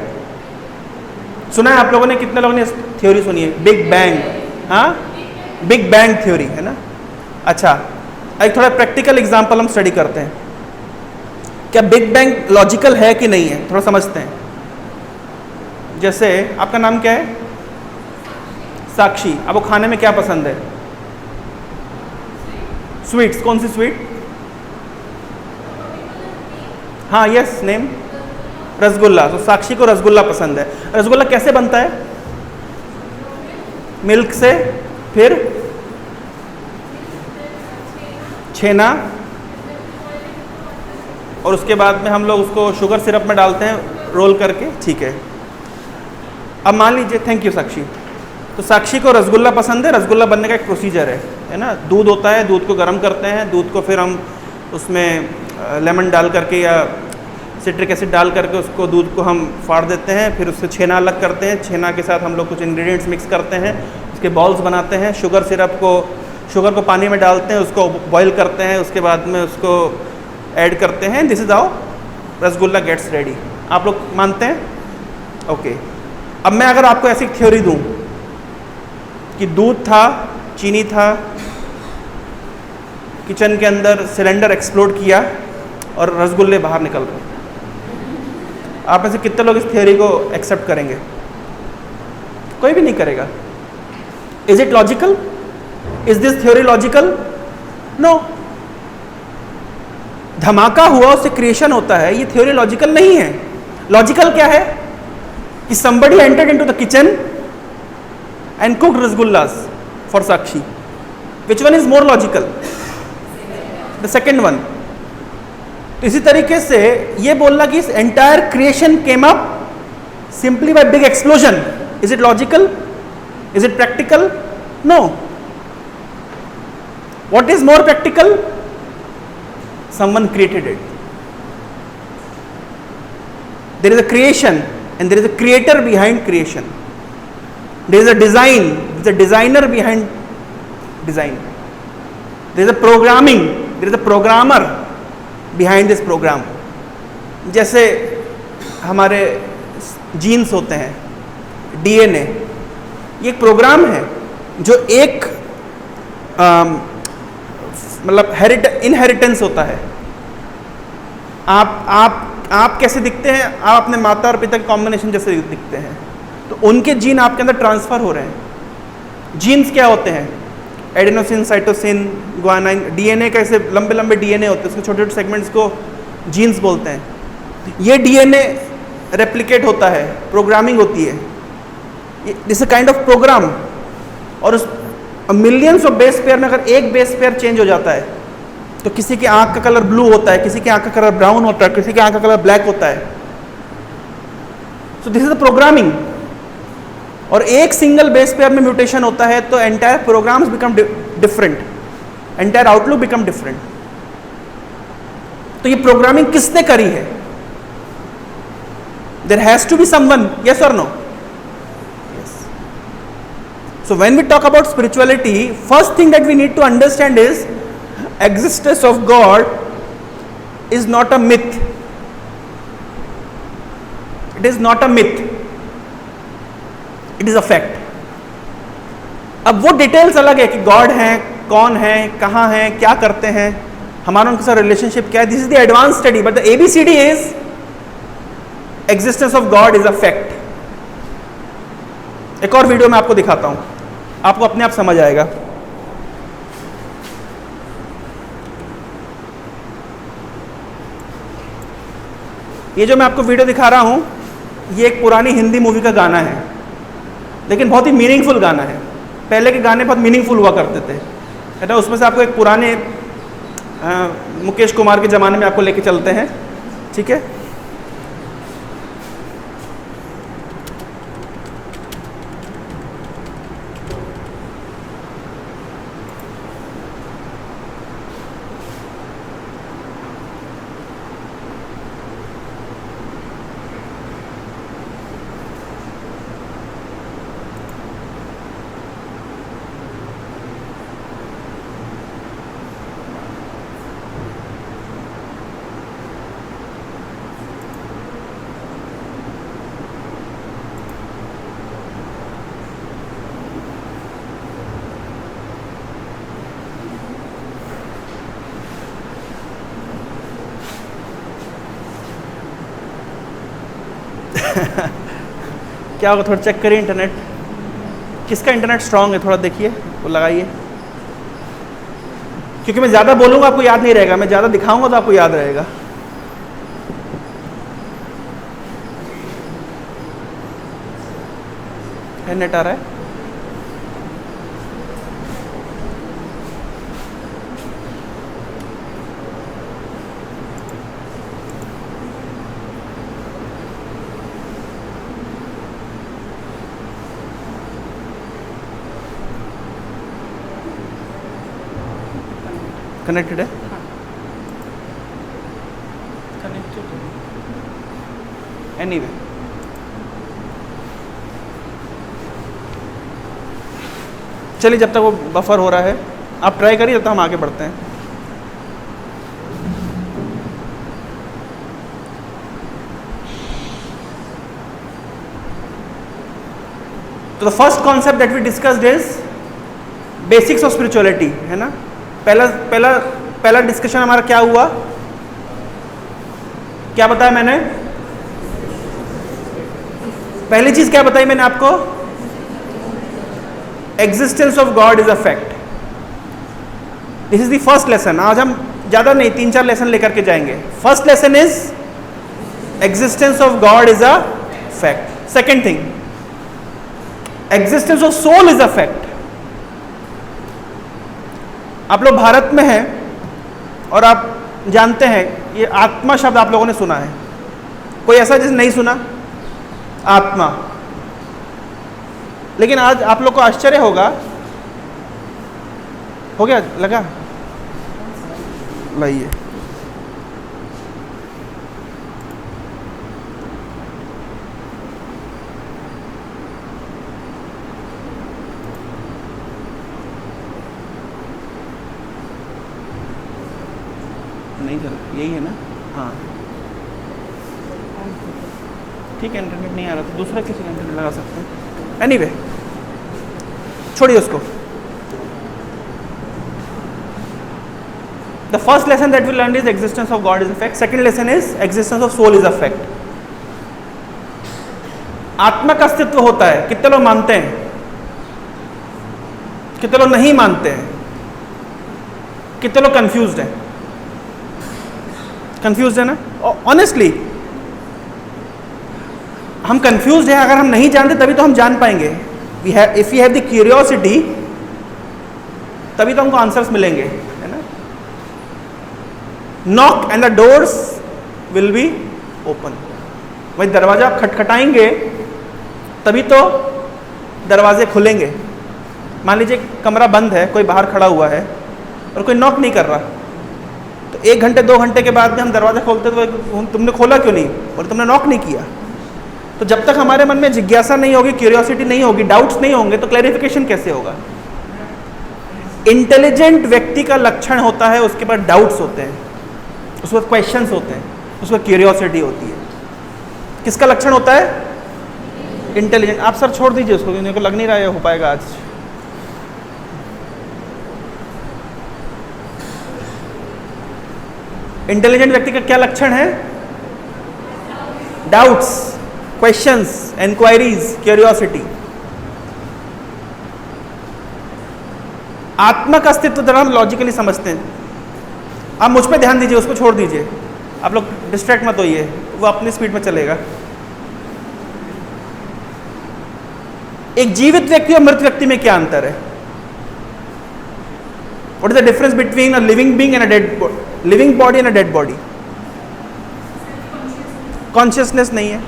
सुना है आप लोगों ने? कितने लोगों ने थ्योरी सुनी है? Big bang. हाँ, बिग बैंग थ्योरी है ना। अच्छा, एक थोड़ा प्रैक्टिकल एग्जांपल हम स्टडी करते हैं। क्या बिग बैंग लॉजिकल है कि नहीं है, थोड़ा समझते हैं। जैसे आपका नाम क्या है? साक्षी। आपको खाने में क्या पसंद है? स्वीट्स। कौन सी स्वीट? हाँ, यस, नेम? रसगुल्ला। तो साक्षी को रसगुल्ला पसंद है। रसगुल्ला कैसे बनता है? मिल्क से, फिर छेना, और उसके बाद में हम लोग उसको शुगर सिरप में डालते हैं रोल करके। ठीक है, अब मान लीजिए, थैंक यू साक्षी। तो साक्षी को रसगुल्ला पसंद है। रसगुल्ला बनने का एक प्रोसीजर है ना। दूध होता है, दूध को गर्म करते हैं, दूध को फिर हम उसमें लेमन डाल करके या सिट्रिक एसिड डाल करके उसको दूध को हम फाड़ देते हैं, फिर उससे छेना अलग करते हैं। छेना के साथ हम लोग कुछ इंग्रेडिएंट्स मिक्स करते हैं, उसके बॉल्स बनाते हैं। शुगर को पानी में डालते हैं, उसको बॉईल करते हैं, उसके बाद में उसको ऐड करते हैं। This is how rasgulla gets ready. आप लोग मानते हैं? ओके। अब मैं अगर आपको ऐसी थ्योरी दूं कि दूध था, चीनी था, किचन के अंदर सिलेंडर एक्सप्लोड किया और रसगुल्ले बाहर निकल रहे, आप में से कितने लोग इस थ्योरी को एक्सेप्ट करेंगे? कोई भी नहीं करेगा। Is it logical? Is this theory logical? No. धमाका हुआ, उससे क्रिएशन होता है, ये थ्योरी लॉजिकल नहीं है। लॉजिकल क्या है? कि somebody entered into the kitchen and cooked rasgullas for Sakshi. Which one is more logical? The second one. तो इसी तरीके से ये बोलना कि इस entire creation came up simply by big explosion. Is it logical? Is it practical? No. What is more practical? Someone created it. There is a creation and there is a creator behind creation. There is a design, there is a designer behind design. There is a programming, there is a programmer behind this program. जैसे हमारे jeans होते हैं, DNA, ये एक programme है जो एक मतलब इनहेरिटेंस होता है। आप कैसे दिखते हैं? आप अपने माता और पिता के कॉम्बिनेशन जैसे दिखते हैं, तो उनके जीन आपके अंदर ट्रांसफर हो रहे हैं। जीन्स क्या होते हैं? Adenosine, cytosine, guanine. डीएनए कैसे लंबे लंबे डीएनए होते हैं, उसके छोटे छोटे सेगमेंट्स को जीन्स बोलते हैं। ये डीएनए रेप्लिकेट होता है, प्रोग्रामिंग होती है, this a kind of program. और उस मिलियंस ऑफ बेस पेयर में अगर एक बेस पेयर चेंज हो जाता है तो किसी की आंख का कलर ब्लू होता है, किसी की आंख का कलर ब्राउन होता है, किसी की आंख का कलर ब्लैक होता है। So this is the programming. और एक सिंगल बेस पेयर में म्यूटेशन होता है तो entire programs become different, entire outlook become different. तो ये प्रोग्रामिंग किसने करी है? There has to be someone, yes और no? So when we talk about spirituality, first thing that we need to understand is existence of God is not a myth. It is not a myth. It is a fact. अब वो details अलग है कि God है, कौन है, कहाँ है, क्या करते हैं, हमारा उनके साथ रिलेशनशिप क्या है। This is the advance study, but the ABCD is existence of God is a fact. एक और वीडियो में आपको दिखाता हूं, आपको अपने आप समझ आएगा। ये जो मैं आपको वीडियो दिखा रहा हूं, ये एक पुरानी हिंदी मूवी का गाना है, लेकिन बहुत ही मीनिंगफुल गाना है। पहले के गाने बहुत मीनिंगफुल हुआ करते थे, है ना। उसमें से आपको एक पुराने मुकेश कुमार के ज़माने में आपको लेके चलते हैं, ठीक है। क्या होगा, थोड़ा चेक करिए इंटरनेट, किसका इंटरनेट स्ट्रांग है थोड़ा देखिए, वो लगाइए, क्योंकि मैं ज़्यादा बोलूँगा आपको याद नहीं रहेगा, मैं ज़्यादा दिखाऊंगा तो आपको याद रहेगा। है नेट आ रहा है? कनेक्टेड है? एनीवे चलिए, जब तक वो बफर हो रहा है आप ट्राई करिए, तब तक हम आगे बढ़ते हैं। तो the first concept that we discussed is basics of spirituality, है ना। पहला डिस्कशन हमारा क्या हुआ, क्या बताया मैंने? पहली चीज क्या बताई मैंने आपको? Existence of God is a fact. This is the first lesson. आज हम ज्यादा नहीं, 3-4 लेसन लेकर के जाएंगे। First lesson is existence of God is a fact. Second thing, existence of soul is a fact. आप लोग भारत में हैं और आप जानते हैं ये आत्मा शब्द आप लोगों ने सुना है। कोई ऐसा जिसने नहीं सुना आत्मा? लेकिन आज आप लोग को आश्चर्य होगा, हो गया लगा, लाइए नहीं चल, यही है ना? हाँ ठीक है, इंटरनेट नहीं आ रहा तो दूसरा किसी का इंटरनेट लगा सकते हैं। एनीवे छोड़िए उसको। The first lesson that we learn is existence of God is a fact. Second lesson is existence of soul is a fact. आत्मा का अस्तित्व होता है, कितने लोग मानते हैं? कितने लोग नहीं मानते हैं? कितने लोग कंफ्यूज्ड हैं? कंफ्यूज्ड है ना? ऑनेस्टली हम कंफ्यूज्ड हैं। अगर हम नहीं जानते तभी तो हम जान पाएंगे। If we have the curiosity तभी तो हमको आंसर्स मिलेंगे, है ना। Knock and the doors will be open. वही दरवाजा आप खटखटाएंगे तभी तो दरवाजे खुलेंगे। मान लीजिए कमरा बंद है, कोई बाहर खड़ा हुआ है और कोई नॉक नहीं कर रहा, तो 1 घंटे 2 घंटे के बाद में हम दरवाजा खोलते तो तुमने खोला क्यों नहीं, और तुमने नॉक नहीं किया। तो जब तक हमारे मन में जिज्ञासा नहीं होगी, क्यूरियोसिटी नहीं होगी, डाउट्स नहीं होंगे, तो क्लैरिफिकेशन कैसे होगा। इंटेलिजेंट व्यक्ति का लक्षण होता है उसके पास डाउट्स होते हैं, उसके पास क्वेश्चंस होते हैं, उसको क्यूरियोसिटी होती है। किसका लक्षण होता है? इंटेलिजेंट। आप सर छोड़ दीजिए उसको, मेरे को लग नहीं रहा है हो पाएगा आज। इंटेलिजेंट व्यक्ति का क्या लक्षण है? Doubts, questions, inquiries, curiosity. आत्मा का अस्तित्व जरा हम लॉजिकली समझते हैं। आप मुझ पे ध्यान दीजिए, उसको छोड़ दीजिए, आप लोग डिस्ट्रैक्ट मत होइए, वो अपनी स्पीड में चलेगा। एक जीवित व्यक्ति और मृत व्यक्ति में क्या अंतर है? What is the difference between a living being and a dead body? Living body and a dead body? Consciousness नहीं है।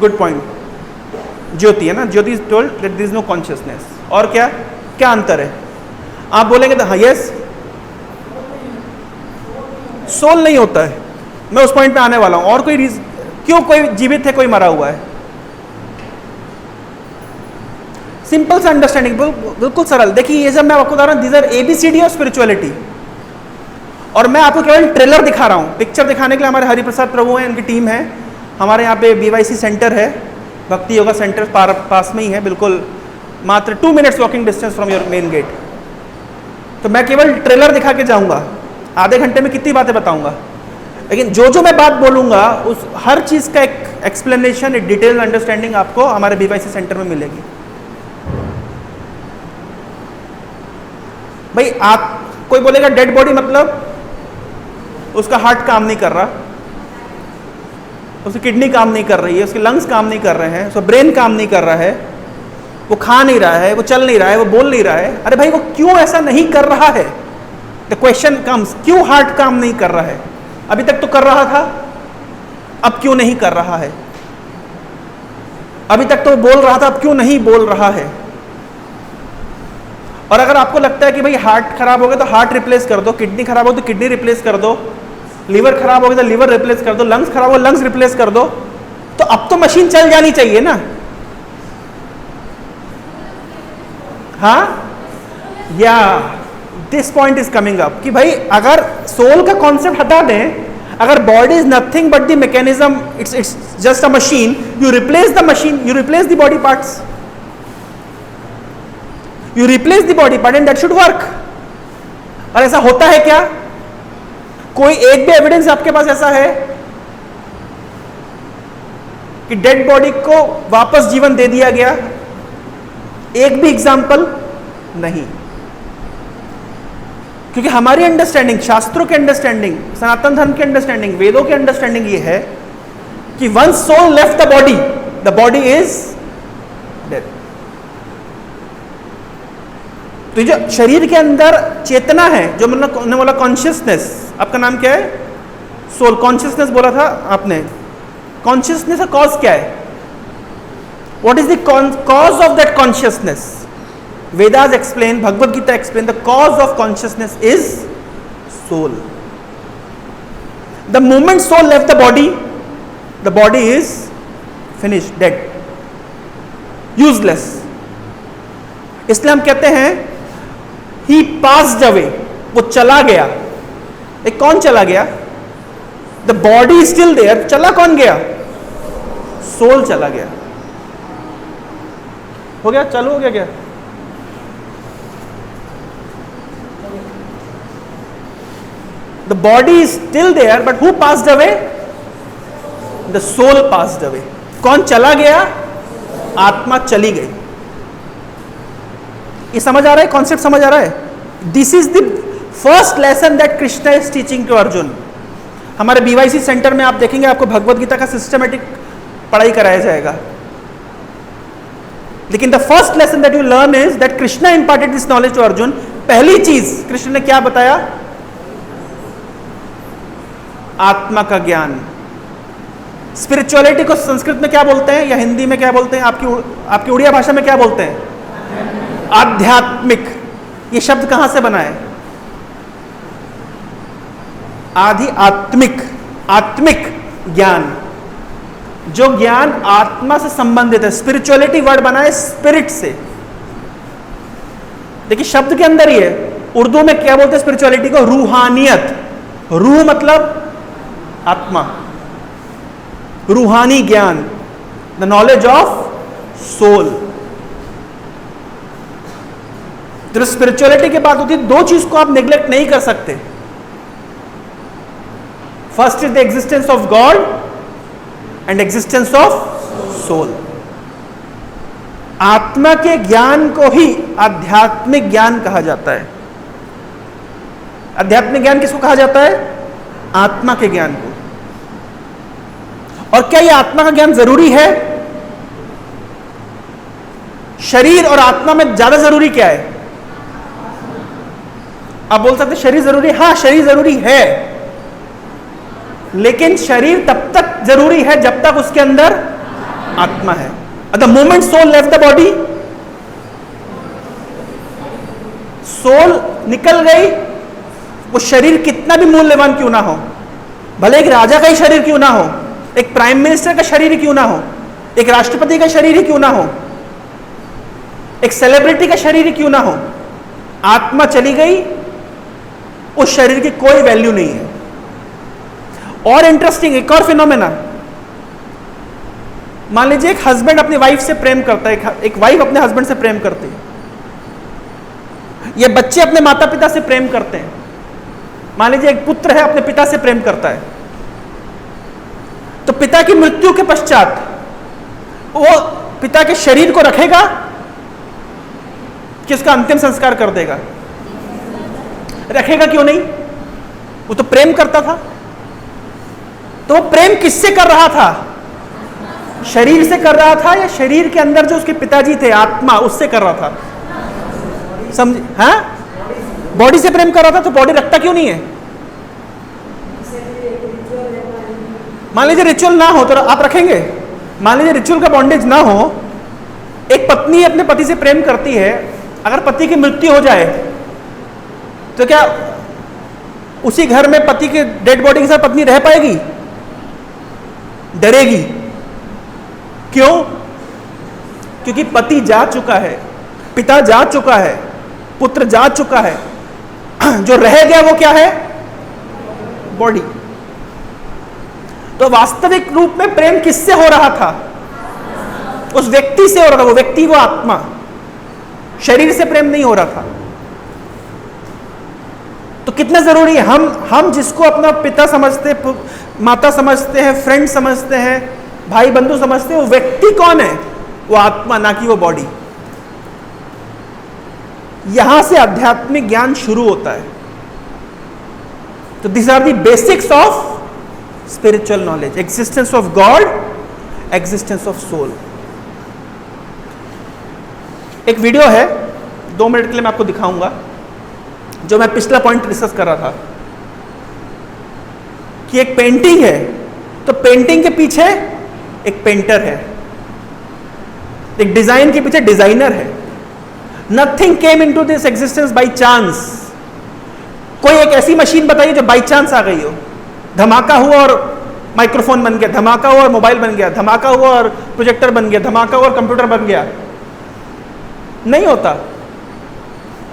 Good point. ज्योति है ना, Jyoti is told that there is no consciousness. और क्या क्या अंतर है? आप बोलेंगे तो हाँ यस, सोल नहीं होता है। मैं उस पॉइंट पे आने वाला हूं। और कोई रीजन क्यों कोई जीवित है कोई मरा हुआ है? सिंपल सा अंडरस्टैंडिंग, बिल्कुल सरल। देखिए ये जब मैं आपको बता रहा हूं, these are ABCD of spirituality, और मैं आपको केवल ट्रेलर दिखा रहा हूं। पिक्चर दिखाने के लिए हमारे हरिप्रसाद प्रभु हैं, उनकी टीम है। हमारे यहाँ पे BYC सेंटर है, भक्ति योगा सेंटर पास में ही है, बिल्कुल मात्र 2 minutes walking distance from your main gate. तो मैं केवल ट्रेलर दिखा के जाऊंगा। आधे घंटे में कितनी बातें बताऊंगा? लेकिन जो मैं बात बोलूँगा उस हर चीज़ का एक एक्सप्लेनेशन, एक डिटेल अंडरस्टैंडिंग आपको हमारे बीवाईसी सेंटर में मिलेगी। भाई आप कोई बोलेगा डेड बॉडी मतलब उसका हार्ट काम नहीं कर रहा, उसकी किडनी काम नहीं कर रही है, उसके लंग्स काम नहीं कर रहे हैं, उसका ब्रेन काम नहीं कर रहा है, वो खा नहीं रहा है, वो चल नहीं रहा है, वो बोल नहीं रहा है। अरे भाई वो क्यों ऐसा नहीं कर रहा है? द क्वेश्चन कम्स, क्यों हार्ट काम नहीं कर रहा है? अभी तक तो कर रहा था, अब क्यों नहीं कर रहा है? अभी तक तो बोल रहा था, अब क्यों नहीं बोल रहा है? और अगर आपको लगता है कि भाई हार्ट खराब हो गया तो हार्ट रिप्लेस कर दो, किडनी खराब हो तो किडनी रिप्लेस कर दो, लीवर खराब हो गया तो लीवर रिप्लेस कर दो, लंग्स खराब हो लंग्स रिप्लेस कर दो, तो अब तो मशीन चल जानी चाहिए ना। हाँ, या this point is coming up कि भाई अगर सोल का कॉन्सेप्ट हटा दें, अगर body is nothing but the mechanism, it's just a machine, you replace the machine, you replace the body parts, you replace the body part and that should work. और ऐसा होता है क्या? कोई एक भी एविडेंस आपके पास ऐसा है कि डेड बॉडी को वापस जीवन दे दिया गया? एक भी एग्जाम्पल नहीं। क्योंकि हमारी अंडरस्टैंडिंग, शास्त्रों के अंडरस्टैंडिंग, सनातन धर्म की अंडरस्टैंडिंग, वेदों की अंडरस्टैंडिंग ये है कि once soul left the body is dead. तो जो शरीर के अंदर चेतना है, जो मैंने बोला कॉन्शियसनेस, आपका नाम क्या है? सोल। कॉन्शियसनेस बोला था आपने, कॉन्शियसनेस का कॉज क्या है? What is the cause of that consciousness? Vedas explain, Bhagavad Gita explain, the cause of consciousness is soul. The moment soul left the body is finished, dead, useless. इसलिए हम कहते हैं ही पास्ड अवे, वो चला गया। एक कौन चला गया? The body is still there, चला कौन गया? सोल चला गया। हो गया? चालू हो गया क्या? The body is still there but who passed away? The soul passed away. कौन चला गया? आत्मा चली गई। ये समझ आ रहा है? कॉन्सेप्ट समझ आ रहा है? This is the first lesson that Krishna is teaching to Arjun. हमारे बीवाईसी सेंटर में आप देखेंगे, आपको भगवद गीता का सिस्टमेटिक पढ़ाई कराया जाएगा। लेकिन the first lesson that you learn is that Krishna imparted this knowledge to Arjun. पहली चीज कृष्ण ने क्या बताया? आत्मा का ज्ञान। स्पिरिचुअलिटी को संस्कृत में क्या बोलते हैं या हिंदी में क्या बोलते हैं? आपकी उड़िया भाषा में क्या बोलते हैं? आध्यात्मिक। ये शब्द कहां से बना है? आदि आत्मिक, आत्मिक ज्ञान, जो ज्ञान आत्मा से संबंधित है। स्पिरिचुअलिटी वर्ड बना है स्पिरिट से। देखिए शब्द के अंदर ही है। उर्दू में क्या बोलते हैं स्पिरिचुअलिटी को? रूहानियत। रूह मतलब आत्मा, रूहानी ज्ञान, द नॉलेज ऑफ सोल। जब स्पिरिचुअलिटी की बात होती है, दो चीज को आप नेग्लेक्ट नहीं कर सकते। First is the existence of God and existence of soul. आत्मा के ज्ञान को ही आध्यात्मिक ज्ञान कहा जाता है। आध्यात्मिक ज्ञान किसको कहा जाता है? आत्मा के ज्ञान को। और क्या यह आत्मा का ज्ञान जरूरी है? शरीर और आत्मा में ज्यादा जरूरी क्या है? आप बोल सकते शरीर जरूरी है। हाँ, शरीर जरूरी है, लेकिन शरीर तब तक जरूरी है जब तक उसके अंदर आत्मा है। The moment soul left the body, soul निकल गई, वो शरीर कितना भी मूल्यवान क्यों ना हो, भले एक राजा का ही शरीर क्यों ना हो, एक प्राइम मिनिस्टर का शरीर ही क्यों ना हो, एक राष्ट्रपति का शरीर ही क्यों ना हो, एक सेलिब्रिटी का शरीर ही क्यों ना हो, आत्मा चली गई, उस शरीर की कोई वैल्यू नहीं है। और इंटरेस्टिंग एक और फिनोमेना, मान लीजिए एक हस्बैंड अपनी वाइफ से प्रेम करता है, एक वाइफ अपने हस्बैंड से प्रेम करती है, ये बच्चे अपने माता पिता से प्रेम करते हैं। मान लीजिए एक पुत्र है अपने पिता से प्रेम करता है, तो पिता की मृत्यु के पश्चात वो पिता के शरीर को रखेगा कि उसका अंतिम संस्कार कर देगा? रखेगा, क्यों नहीं? वो तो प्रेम करता था। तो वो प्रेम किससे कर रहा था? शरीर से कर रहा था, या शरीर के अंदर जो उसके पिताजी थे आत्मा, उससे कर रहा था? समझ? हाँ, बॉडी से प्रेम कर रहा था। तो बॉडी रखता क्यों नहीं है? मान लीजिए रिचुअल ना हो तो आप रखेंगे? मान लीजिए रिचुअल का बॉन्डेज ना हो, एक पत्नी अपने पति से प्रेम करती है, अगर पति की मृत्यु हो जाए तो क्या उसी घर में पति के डेड बॉडी के साथ पत्नी रह पाएगी? डरेगी। क्यों? क्योंकि पति जा चुका है, पिता जा चुका है, पुत्र जा चुका है, जो रह गया वो क्या है? बॉडी। तो वास्तविक रूप में प्रेम किससे हो रहा था? उस व्यक्ति से हो रहा था। वो व्यक्ति, वो आत्मा, शरीर से प्रेम नहीं हो रहा था। तो कितना जरूरी है हम जिसको अपना पिता समझते, माता समझते हैं, फ्रेंड समझते हैं, भाई बंधु समझते हैं, वो व्यक्ति कौन है? वो आत्मा, ना कि वो बॉडी। यहां से आध्यात्मिक ज्ञान शुरू होता है। तो this are the basics of spiritual knowledge: existence of God, existence of soul. एक वीडियो है, 2 मिनट के लिए मैं आपको दिखाऊंगा, जो मैं पिछला पॉइंट डिस्कस कर रहा था कि एक पेंटिंग है, तो पेंटिंग के पीछे एक पेंटर है, एक डिजाइन के पीछे डिजाइनर है। Nothing came into this existence by chance. कोई एक ऐसी मशीन बताइए जो बाय चांस आ गई हो, धमाका हुआ और माइक्रोफोन बन गया, धमाका हुआ और मोबाइल बन गया, धमाका हुआ और प्रोजेक्टर बन गया, धमाका हुआ और कंप्यूटर बन गया। नहीं होता।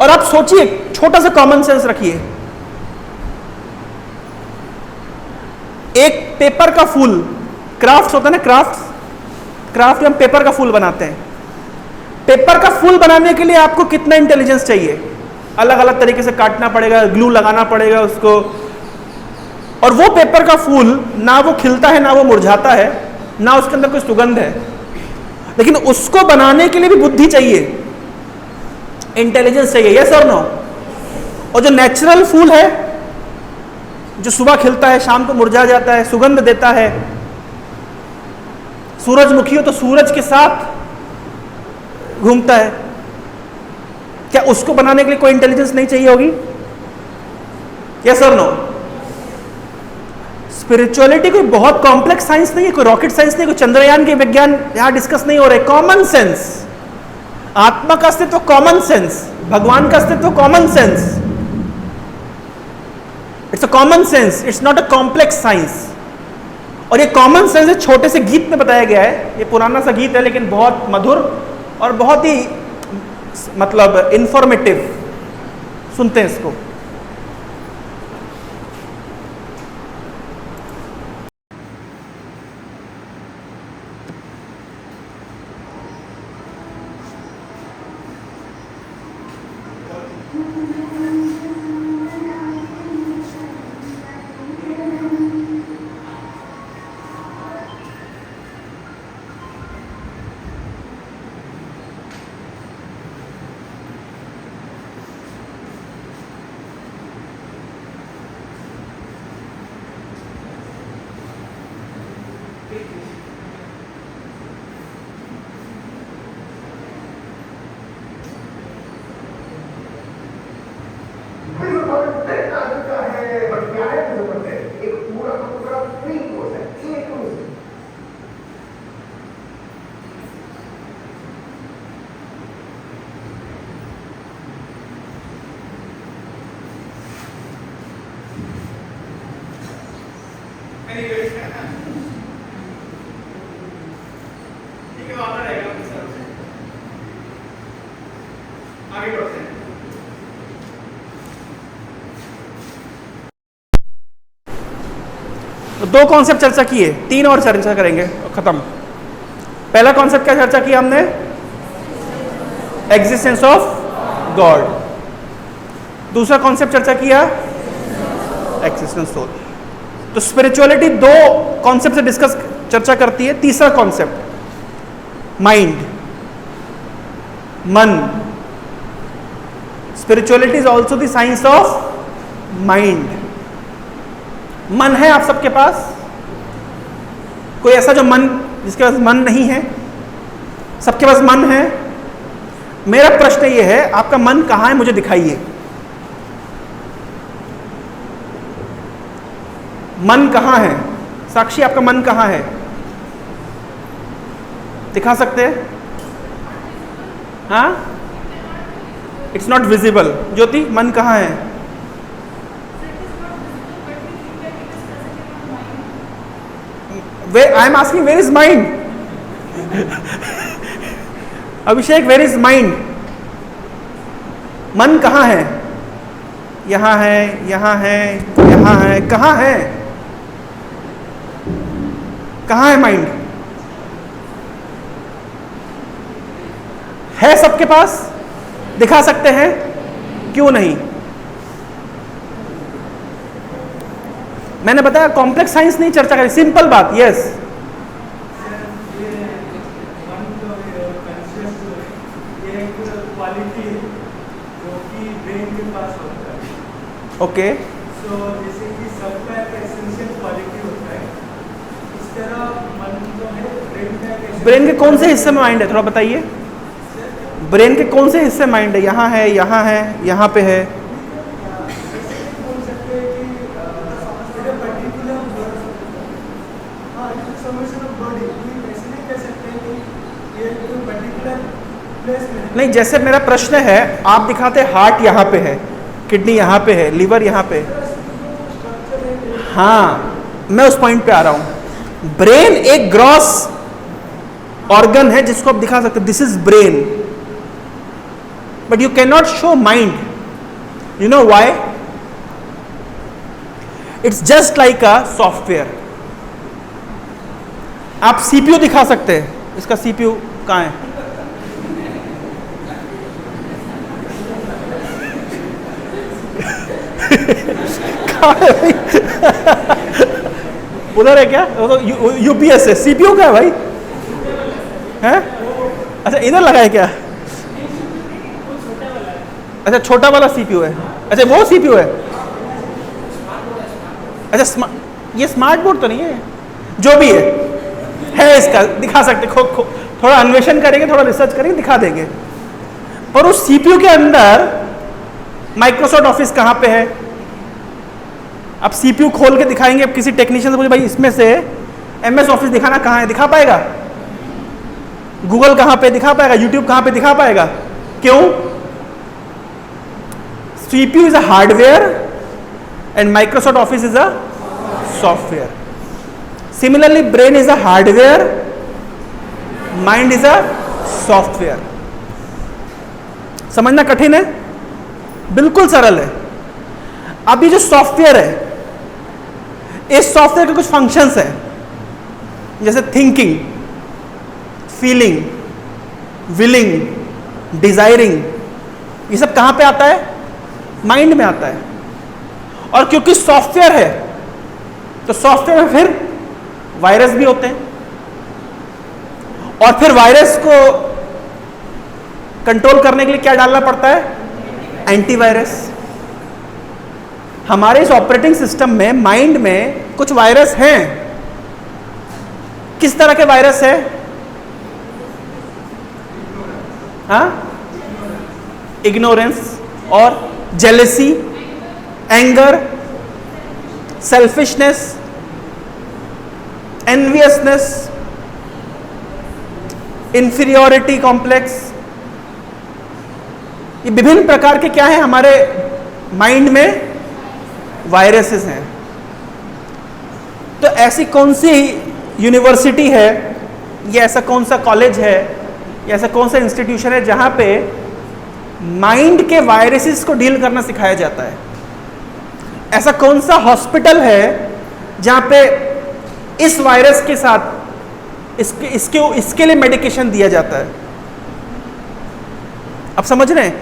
और आप सोचिए, छोटा सा कॉमन सेंस रखिए, एक पेपर का फूल, क्राफ्ट होता है ना, क्राफ्ट हम पेपर का फूल बनाते हैं। पेपर का फूल बनाने के लिए आपको कितना इंटेलिजेंस चाहिए? अलग अलग तरीके से काटना पड़ेगा, ग्लू लगाना पड़ेगा उसको, और वो पेपर का फूल ना वो खिलता है, ना वो मुरझाता है, ना उसके अंदर कोई सुगंध है। लेकिन उसको बनाने के लिए भी बुद्धि चाहिए, इंटेलिजेंस चाहिए। यस और नो? और जो नेचुरल फूल है, जो सुबह खिलता है, शाम को मुरझा जाता है, सुगंध देता है, सूरजमुखी हो तो सूरज के साथ घूमता है, क्या उसको बनाने के लिए कोई इंटेलिजेंस नहीं चाहिए होगी? यस और नो? स्पिरिचुअलिटी कोई बहुत कॉम्प्लेक्स साइंस नहीं है, कोई रॉकेट साइंस नहीं, कोई चंद्रयान के विज्ञान यहां डिस्कस नहीं हो रहे। Common sense. आत्मा का अस्तित्व कॉमन सेंस, भगवान का अस्तित्व common sense. It's a common sense, it's not a complex science. और ये कॉमन सेंस छोटे से गीत में बताया गया है। ये पुराना सा गीत है, लेकिन बहुत मधुर और बहुत ही मतलब इंफॉर्मेटिव। सुनते हैं इसको। तो 2 कॉन्सेप्ट चर्चा किए, 3 और चर्चा करेंगे और खत्म। पहला कॉन्सेप्ट क्या चर्चा किया हमने? Existence of God. दूसरा कॉन्सेप्ट चर्चा किया एग्जिस्टेंस सोल। तो स्पिरिचुअलिटी दो कॉन्सेप्ट से डिस्कस चर्चा करती है। तीसरा कॉन्सेप्ट माइंड, मन। Spirituality is also the science of mind. मन है आप सबके पास? कोई ऐसा जो मन, जिसके पास मन नहीं है? सबके पास मन है। मेरा प्रश्न ये है, आपका मन कहां है, मुझे दिखाइए। मन कहां है? साक्षी, आपका मन कहां है? दिखा सकते हैं? हाँ, इट्स नॉट विजिबल। ज्योति, मन कहां है? I am asking where is mind? Abhishek, where is mind? मन कहां है? यहां है, यहां है, यहां है, कहां है? कहां है माइंड? है सबके पास? दिखा सकते हैं? क्यों नहीं? मैंने बताया कॉम्प्लेक्स साइंस नहीं चर्चा करी, सिंपल बात। Yes, okay. सो जैसे कि सबका एक एसेंशियल क्वालिटी होता है, इस तरह मन जो है ब्रेन का एक ब्रेन के कौन से हिस्से में माइंड है, थोड़ा बताइए। ब्रेन के कौन से हिस्से माइंड है? यहाँ है, यहाँ है, यहाँ पे है? ऐसे बोल सकते हैं कि पर्टिकुलर समेशन ऑफ बॉडी, ऐसे नहीं कह सकते कि ये पर्टिकुलर प्लेस में। नहीं, जैसे मेरा प्रश्न है, आप दिखाते हार्ट यहाँ पे है, किडनी यहाँ पे है, लिवर यहाँ पे। हाँ, मैं उस पॉइंट पे आ रहा हूँ। ब्रेन एक ग्रॉस ऑर्गन है जिसको आप दिखा सकते, this is brain, but you can not show mind. You know why? It's just like a software. आप सीपीयू दिखा सकते हैं, इसका सीपीयू कहाँ है? उधर है क्या? वो तो यूपीएस है। सीपीयू का है भाई? हैं? अच्छा, इधर लगा है क्या? अच्छा, छोटा वाला सीपीयू है। अच्छा, वो सीपीयू है। अच्छा, ये स्मार्ट बोर्ड तो नहीं है? जो भी है इसका, दिखा सकते। थोड़ा अन्वेषण करेंगे, थोड़ा रिसर्च करेंगे, दिखा देंगे। पर उस सीपीयू के अंदर माइक्रोसॉफ्ट ऑफिस कहाँ पे है? अब सीपीयू खोल के दिखाएंगे, अब किसी टेक्नीशियन से पूछे भाई इसमें से एमएस ऑफिस दिखाना कहाँ है, दिखा पाएगा? गूगल कहाँ पे दिखा पाएगा? यूट्यूब कहाँ पे दिखा पाएगा? क्यों? CPU is a hardware and Microsoft office is a software. Similarly brain is a hardware, mind is a software. समझना कठिन है? बिल्कुल सरल है। अब ये जो सॉफ्टवेयर है, इस सॉफ्टवेयर के कुछ फंक्शंस हैं, जैसे थिंकिंग, फीलिंग, विलिंग, डिजायरिंग। ये सब कहां पे आता है? माइंड में आता है। और क्योंकि सॉफ्टवेयर है, तो सॉफ्टवेयर में फिर वायरस भी होते हैं, और फिर वायरस को कंट्रोल करने के लिए क्या डालना पड़ता है? एंटीवायरस। हमारे इस ऑपरेटिंग सिस्टम में, माइंड में कुछ वायरस हैं। किस तरह के वायरस है? हाँ, इग्नोरेंस और jealousy, anger, selfishness, enviousness, inferiority complex. ये विभिन्न प्रकार के क्या है हमारे माइंड में? वायरसेस हैं। तो ऐसी कौन सी यूनिवर्सिटी है, या ऐसा कौन सा कॉलेज है, या ऐसा कौन सा इंस्टीट्यूशन है जहां पे माइंड के वायरसेस को डील करना सिखाया जाता है? ऐसा कौन सा हॉस्पिटल है जहां पे इस वायरस के साथ इसके लिए मेडिकेशन दिया जाता है? आप समझ रहे हैं?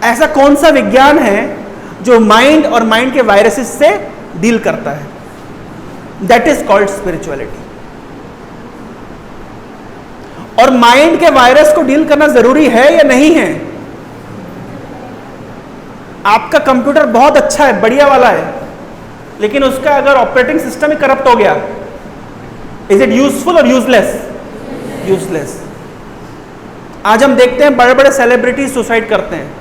ऐसा कौन सा विज्ञान है जो माइंड और माइंड के वायरसेस से डील करता है? That is called spirituality. और माइंड के वायरस को डील करना जरूरी है या नहीं है? आपका कंप्यूटर बहुत अच्छा है, बढ़िया वाला है, लेकिन उसका अगर ऑपरेटिंग सिस्टम ही करप्ट हो गया, इज इट यूजफुल और यूजलेस? यूजलेस। आज हम देखते हैं बड़े बड़े सेलिब्रिटीज सुसाइड करते हैं।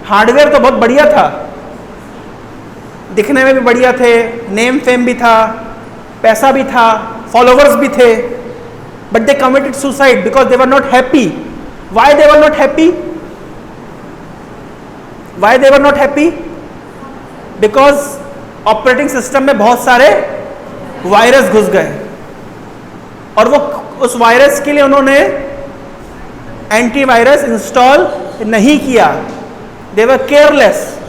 हार्डवेयर तो बहुत बढ़िया था, दिखने में भी बढ़िया थे, नेम फेम भी था, पैसा भी था, फॉलोवर्स भी थे, but they committed suicide because they were not happy. Why they were not happy? Why they were not happy? Because operating system में बहुत सारे वायरस घुस गए, और वो उस वायरस के लिए उन्होंने एंटीवायरस इंस्टॉल नहीं किया। दे वर केयरलेस।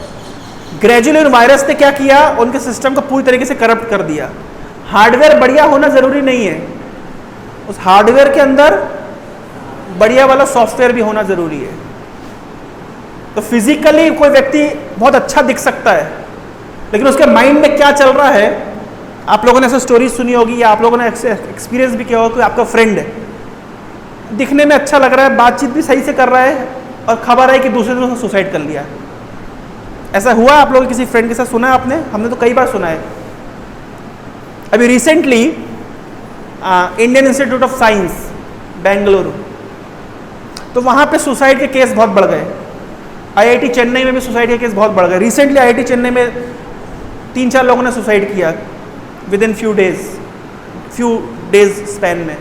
ग्रेजुअली उन वायरस ने क्या किया? उनके सिस्टम को पूरी तरीके से करप्ट कर दिया। हार्डवेयर बढ़िया होना जरूरी नहीं है, उस हार्डवेयर के अंदर बढ़िया वाला सॉफ्टवेयर भी होना जरूरी है। तो फिजिकली कोई व्यक्ति बहुत अच्छा दिख सकता है, लेकिन उसके माइंड में क्या चल रहा है? आप लोगों ने ऐसे स्टोरी सुनी होगी या आप लोगों ने एक्सपीरियंस भी किया होगा कि आपका फ्रेंड है, दिखने में अच्छा लग रहा है, बातचीत भी सही से कर रहा है, और खबर है कि दूसरे दिन उसने सुसाइड कर लिया। ऐसा हुआ आप लोगों किसी फ्रेंड के साथ? सुना है आपने? हमने तो कई बार सुना है। अभी recently Indian institute of science Bengaluru, तो वहाँ पे सुसाइड के केस बहुत बढ़ गए। आईआईटी चेन्नई में भी सुसाइड के केस बहुत बढ़ गए। रिसेंटली आईआईटी चेन्नई में 3-4 लोगों ने सुसाइड किया with in few days span में।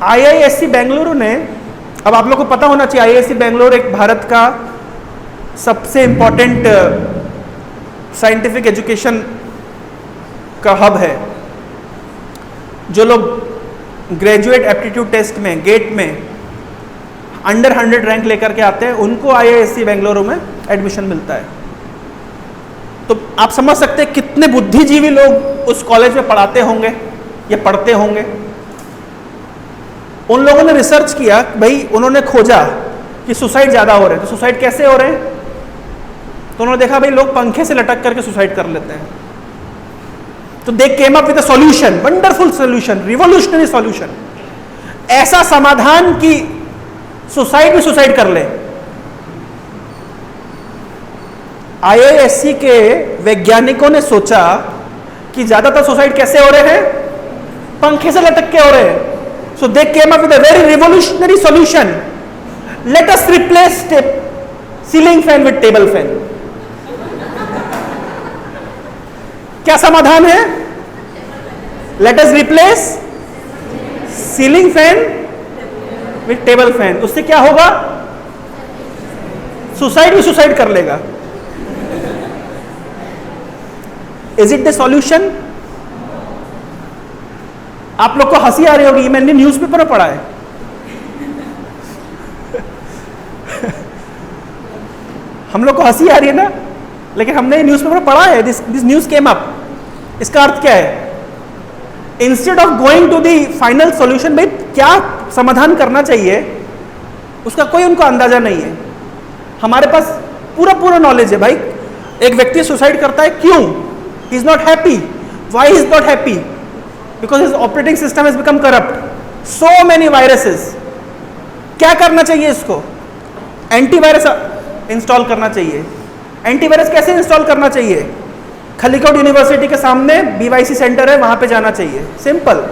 आईआईएससी बेंगलुरु ने, अब आप लोग को पता होना चाहिए, आईआईएससी बेंगलुरु एक भारत का सबसे इंपॉर्टेंट साइंटिफिक एजुकेशन का हब है। जो लोग ग्रेजुएट एप्टीट्यूड टेस्ट में, गेट में अंडर 100 रैंक लेकर के आते हैं, उनको आईआईएससी बेंगलुरु में एडमिशन मिलता है। तो आप समझ सकते हैं कितने बुद्धिजीवी लोग उस कॉलेज में पढ़ाते होंगे या पढ़ते होंगे। उन लोगों ने रिसर्च किया, भाई उन्होंने खोजा कि सुसाइड ज़्यादा हो रहे हैं, तो सुसाइड कैसे हो रहे हैं? तो उन्होंने देखा भाई लोग पंखे से लटक करके सुसाइड कर लेते हैं। तो they came up with a solution, wonderful solution, revolutionary solution, ऐसा समाधान कि सुसाइड भी सुसाइड कर ले। आईआईएससी के वैज्ञानिकों ने सोचा कि ज्यादातर सुसाइड कैसे हो रहे हैं? पंखे से लटक के हो रहे हैं। So they came up with a very revolutionary solution, let us replace ceiling fan with table fan. क्या समाधान है? Let us replace ceiling fan with table fan. उससे क्या होगा? सुसाइड भी सुसाइड कर लेगा। Is it the solution? आप लोग को हंसी आ रही होगी, मैंने न्यूज़पेपर में पढ़ा है। हम लोग को हंसी आ रही है ना, लेकिन हमने न्यूज़पेपर में पढ़ा है। This news came up. इसका अर्थ क्या है? Instead of going to the final solution, भाई क्या समाधान करना चाहिए उसका कोई उनको अंदाजा नहीं है। हमारे पास पूरा नॉलेज है। भाई एक व्यक्ति सुसाइड करता है, क्यों? He is not happy. Why is not happy? Because his operating system has become corrupt. So many viruses. क्या करना चाहिए इसको? एंटीवायरस इंस्टॉल करना चाहिए। एंटीवायरस कैसे इंस्टॉल करना चाहिए? खलीकोट यूनिवर्सिटी के सामने बीवाईसी सेंटर है, वहां पे जाना चाहिए, सिंपल,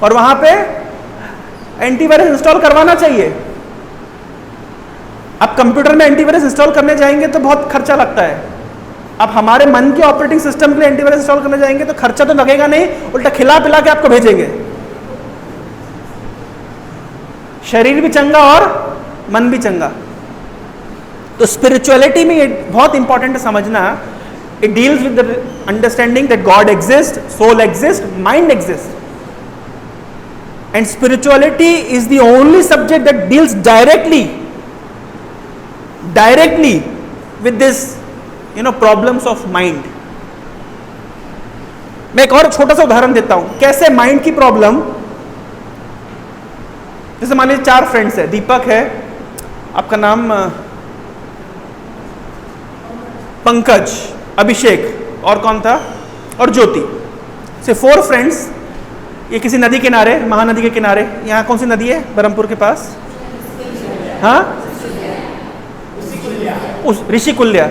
और वहां पे एंटीवायरस इंस्टॉल करवाना चाहिए। आप कंप्यूटर में एंटीवायरस इंस्टॉल करने जाएंगे तो बहुत खर्चा लगता है। अब हमारे मन के ऑपरेटिंग सिस्टम के लिए एंटीवायरस इंस्टॉल करने जाएंगे तो खर्चा तो लगेगा नहीं, उल्टा खिला पिला के आपको भेजेंगे। शरीर भी चंगा और मन भी चंगा। तो स्पिरिचुअलिटी में ये बहुत इंपॉर्टेंट है समझना। It deals with the understanding that God exist, soul exist, mind exist, and spirituality is the only subject that deals directly with this problems of mind. मैं एक और छोटा सा उदाहरण देता हूं, कैसे माइंड की प्रॉब्लम, जैसे मान लीजिए 4 फ्रेंड्स है, दीपक है, आपका नाम पंकज, अभिषेक, और कौन था? और ज्योति से 4 फ्रेंड्स। ये किसी नदी किनारे, महानदी के किनारे। यहाँ कौन सी नदी है बरहमपुर के पास? हाँ, उस ऋषिकुल्या।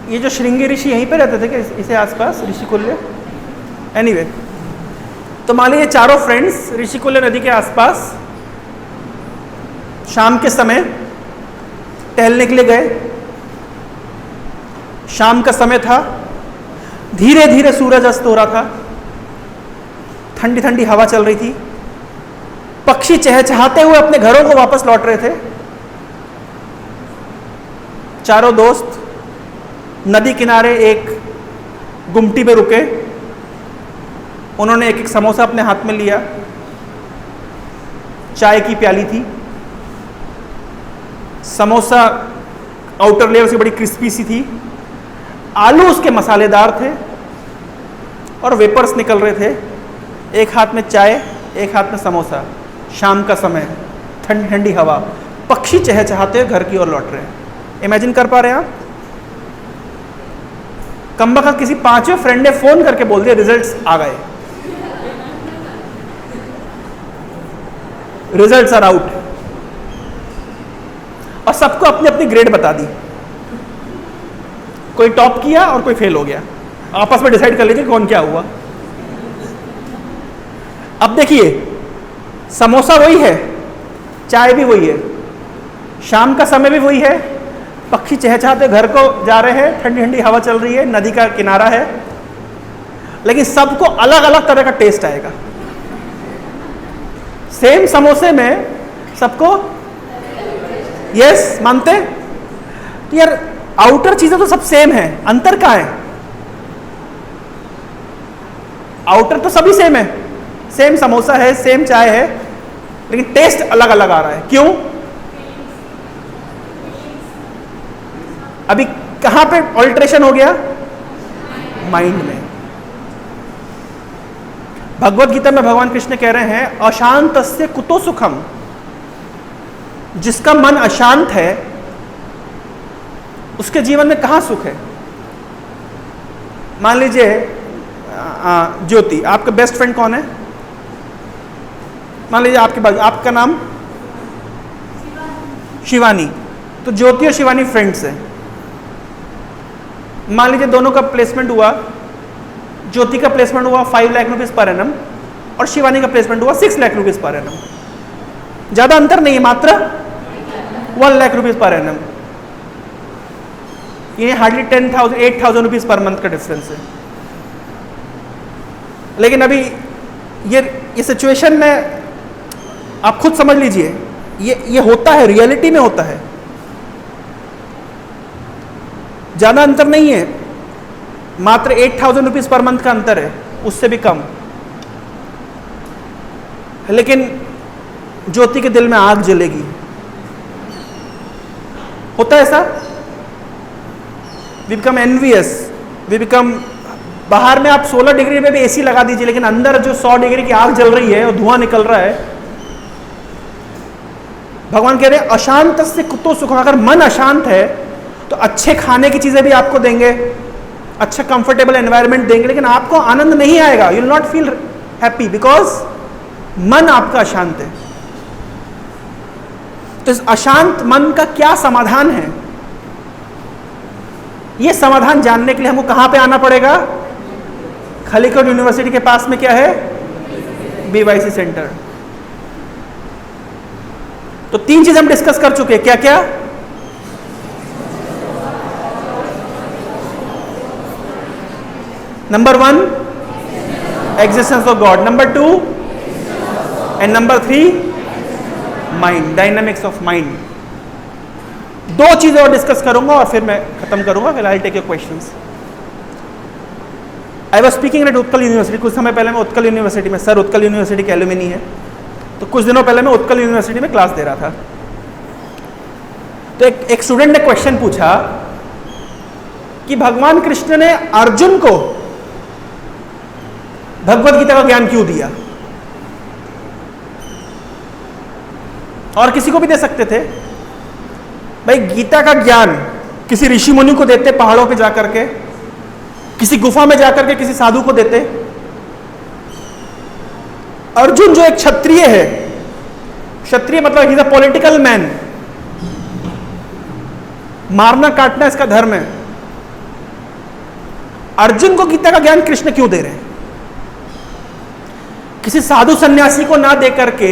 ये जो श्रृंगी ऋषि यहीं पे रहते थे क्या इसे आसपास, ऋषिकुल्य? एनीवे, तो मान लीजिए चारों फ्रेंड्स ऋषिकुल्य नदी के आसपास शाम के समय टहलने के लिए गए। शाम का समय था, धीरे धीरे सूरज अस्त हो रहा था, ठंडी ठंडी हवा चल रही थी, पक्षी चहचहाते हुए अपने घरों को वापस लौट रहे थे। चारों दोस्त नदी किनारे एक गुमटी पे रुके। उन्होंने एक एक समोसा अपने हाथ में लिया, चाय की प्याली थी। समोसा आउटर लेयर से बड़ी क्रिस्पी सी थी, आलू उसके मसालेदार थे और वेपर्स निकल रहे थे। एक हाथ में चाय, एक हाथ में समोसा। शाम का समय, ठंडी ठंडी हवा, पक्षी चहचहाते हुए घर की ओर लौट रहे हैं। इमेजिन कर पा रहे हैं आप? कमबख्त किसी 5वें फ्रेंड ने फोन करके बोल दिया रिजल्ट्स आ गए, रिजल्ट्स आर आउट, और सबको अपनी अपनी ग्रेड बता दी। कोई टॉप किया और कोई फेल हो गया। आपस में डिसाइड कर लीजिए कौन क्या हुआ। अब देखिए, समोसा वही है, चाय भी वही है, शाम का समय भी वही है, पक्षी चहचहाते घर को जा रहे हैं, ठंडी ठंडी हवा चल रही है, नदी का किनारा है, लेकिन सबको अलग अलग तरह का टेस्ट आएगा। सेम समोसे में सबको यस मानते? तो यार आउटर चीजें तो सब सेम है, अंतर कहाँ है? आउटर तो सभी सेम है, सेम समोसा है, सेम चाय है, लेकिन टेस्ट अलग अलग आ रहा है। क्यों? अभी कहां पे ऑल्ट्रेशन हो गया? माइंड में। भगवत गीता में भगवान कृष्ण कह रहे हैं अशांतस्य कुतो सुखम। जिसका मन अशांत है उसके जीवन में कहां सुख है? मान लीजिए ज्योति, आपका बेस्ट फ्रेंड कौन है? मान लीजिए आपके पास, आपका नाम शिवानी, तो ज्योति और शिवानी फ्रेंड्स हैं। मान लीजिए दोनों का प्लेसमेंट हुआ, ज्योति का प्लेसमेंट हुआ 5 लाख रुपीज पर एनम और शिवानी का प्लेसमेंट हुआ 6 लाख रुपीज पर एनम। ज्यादा अंतर नहीं है, मात्र 1 लाख रुपीज पर एनम। ये हार्डली 8,000 रुपीज पर मंथ का डिफरेंस है। लेकिन अभी ये सिचुएशन में आप खुद समझ लीजिए, ये होता है, रियलिटी में होता है। ज्यादा अंतर नहीं है, मात्र 8,000 रुपीज पर मंथ का अंतर है, उससे भी कम। लेकिन ज्योति के दिल में आग जलेगी। होता है ऐसा? We become envious, we become, बाहर में आप 16 डिग्री में भी एसी लगा दीजिए, लेकिन अंदर जो 100 डिग्री की आग जल रही है और धुआं निकल रहा है। भगवान कह रहे हैं अशांत से कुतो सुखम। अगर मन अशांत है तो अच्छे खाने की चीजें भी आपको देंगे, अच्छा कंफर्टेबल एनवायरनमेंट देंगे, लेकिन आपको आनंद नहीं आएगा। You will not feel happy because मन आपका अशांत है। तो इस अशांत मन का क्या समाधान है? यह समाधान जानने के लिए हमको कहां पे आना पड़ेगा? खलीकोट यूनिवर्सिटी के पास में क्या है? BYC centre. तो 3 चीज हम डिस्कस कर चुके हैं। क्या क्या? Number 1 existence of God, number 2 and number 3 mind, dynamics of mind. 2 चीजें और डिस्कस करूंगा और फिर मैं खत्म करूंगा। फिर I take your questions. I was speaking at Utkal university. कुछ समय पहले मैं उत्कल यूनिवर्सिटी में, सर उत्कल यूनिवर्सिटी के एलुमिनी है, तो कुछ दिनों पहले मैं उत्कल यूनिवर्सिटी में क्लास दे रहा था। तो एक स्टूडेंट ने क्वेश्चन पूछा कि भगवान कृष्ण ने अर्जुन को भगवत गीता का ज्ञान क्यों दिया? और किसी को भी दे सकते थे। भाई गीता का ज्ञान किसी ऋषि मुनि को देते पहाड़ों पे जाकर के, किसी गुफा में जाकर के किसी साधु को देते। अर्जुन जो एक क्षत्रिय है, क्षत्रिय मतलब he is a political man, मारना काटना इसका धर्म है। अर्जुन को गीता का ज्ञान कृष्ण क्यों दे रहे हैं? किसी साधु सन्यासी को ना देकर के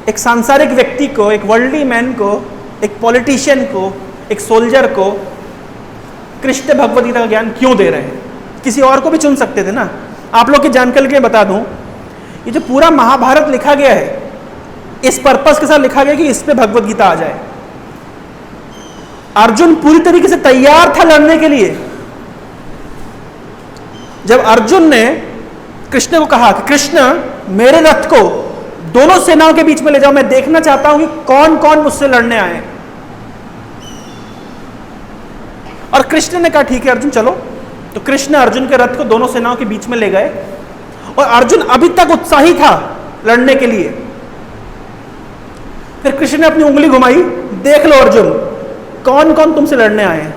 एक सांसारिक व्यक्ति को, एक वर्ल्डली मैन को, एक पॉलिटिशियन को, एक सोल्जर को कृष्ण भगवद गीता का ज्ञान क्यों दे रहे हैं? किसी और को भी चुन सकते थे ना। आप लोग की जानकारी के लिए बता दूं, ये जो पूरा महाभारत लिखा गया है इस पर्पस के साथ लिखा गया कि इस पे भगवद गीता आ जाए। अर्जुन पूरी तरीके से तैयार था लड़ने के लिए। जब अर्जुन ने कृष्ण को कहा कि कृष्ण मेरे रथ को दोनों सेनाओं के बीच में ले जाओ, मैं देखना चाहता हूं कि कौन कौन मुझसे लड़ने आए, और कृष्ण ने कहा ठीक है अर्जुन चलो। तो कृष्ण अर्जुन के रथ को दोनों सेनाओं के बीच में ले गए, और अर्जुन अभी तक उत्साही था लड़ने के लिए। फिर कृष्ण ने अपनी उंगली घुमाई, देख लो अर्जुन कौन कौन तुमसे लड़ने आए हैं।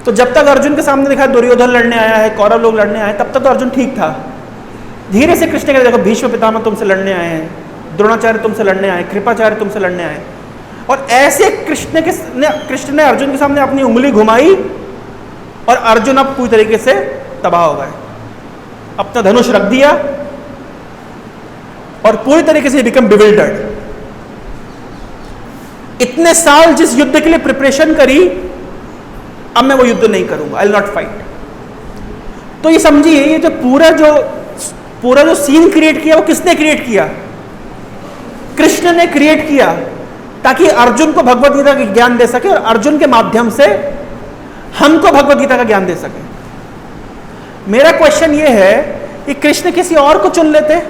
तो जब तक अर्जुन के सामने दिखा दुर्योधन लड़ने आया है, कौरव लोग लड़ने आए, तब तक तो अर्जुन ठीक था। धीरे से कृष्ण कहते देखो भीष्म पितामह तुमसे लड़ने आए हैं, द्रोणाचार्य तुमसे लड़ने आए, कृपाचार्य तुमसे लड़ने आए, और ऐसे कृष्ण ने अर्जुन के सामने अपनी उंगली घुमाई, और अर्जुन अब पूरी तरीके से तबाह हो गए। अपना धनुष रख दिया और पूरी तरीके से बिकम बिविल्डर्ड। इतने साल जिस युद्ध के लिए प्रिपरेशन करी, अब मैं वो युद्ध नहीं करूंगा, आई विल नॉट फाइट। तो ये समझिए ये जो पूरा जो सीन क्रिएट किया वो किसने क्रिएट किया? कृष्ण ने क्रिएट किया, ताकि अर्जुन को भगवद गीता का ज्ञान दे सके, और अर्जुन के माध्यम से हमको भगवद गीता का ज्ञान दे सके। मेरा क्वेश्चन ये है कि कृष्ण किसी और को चुन लेते?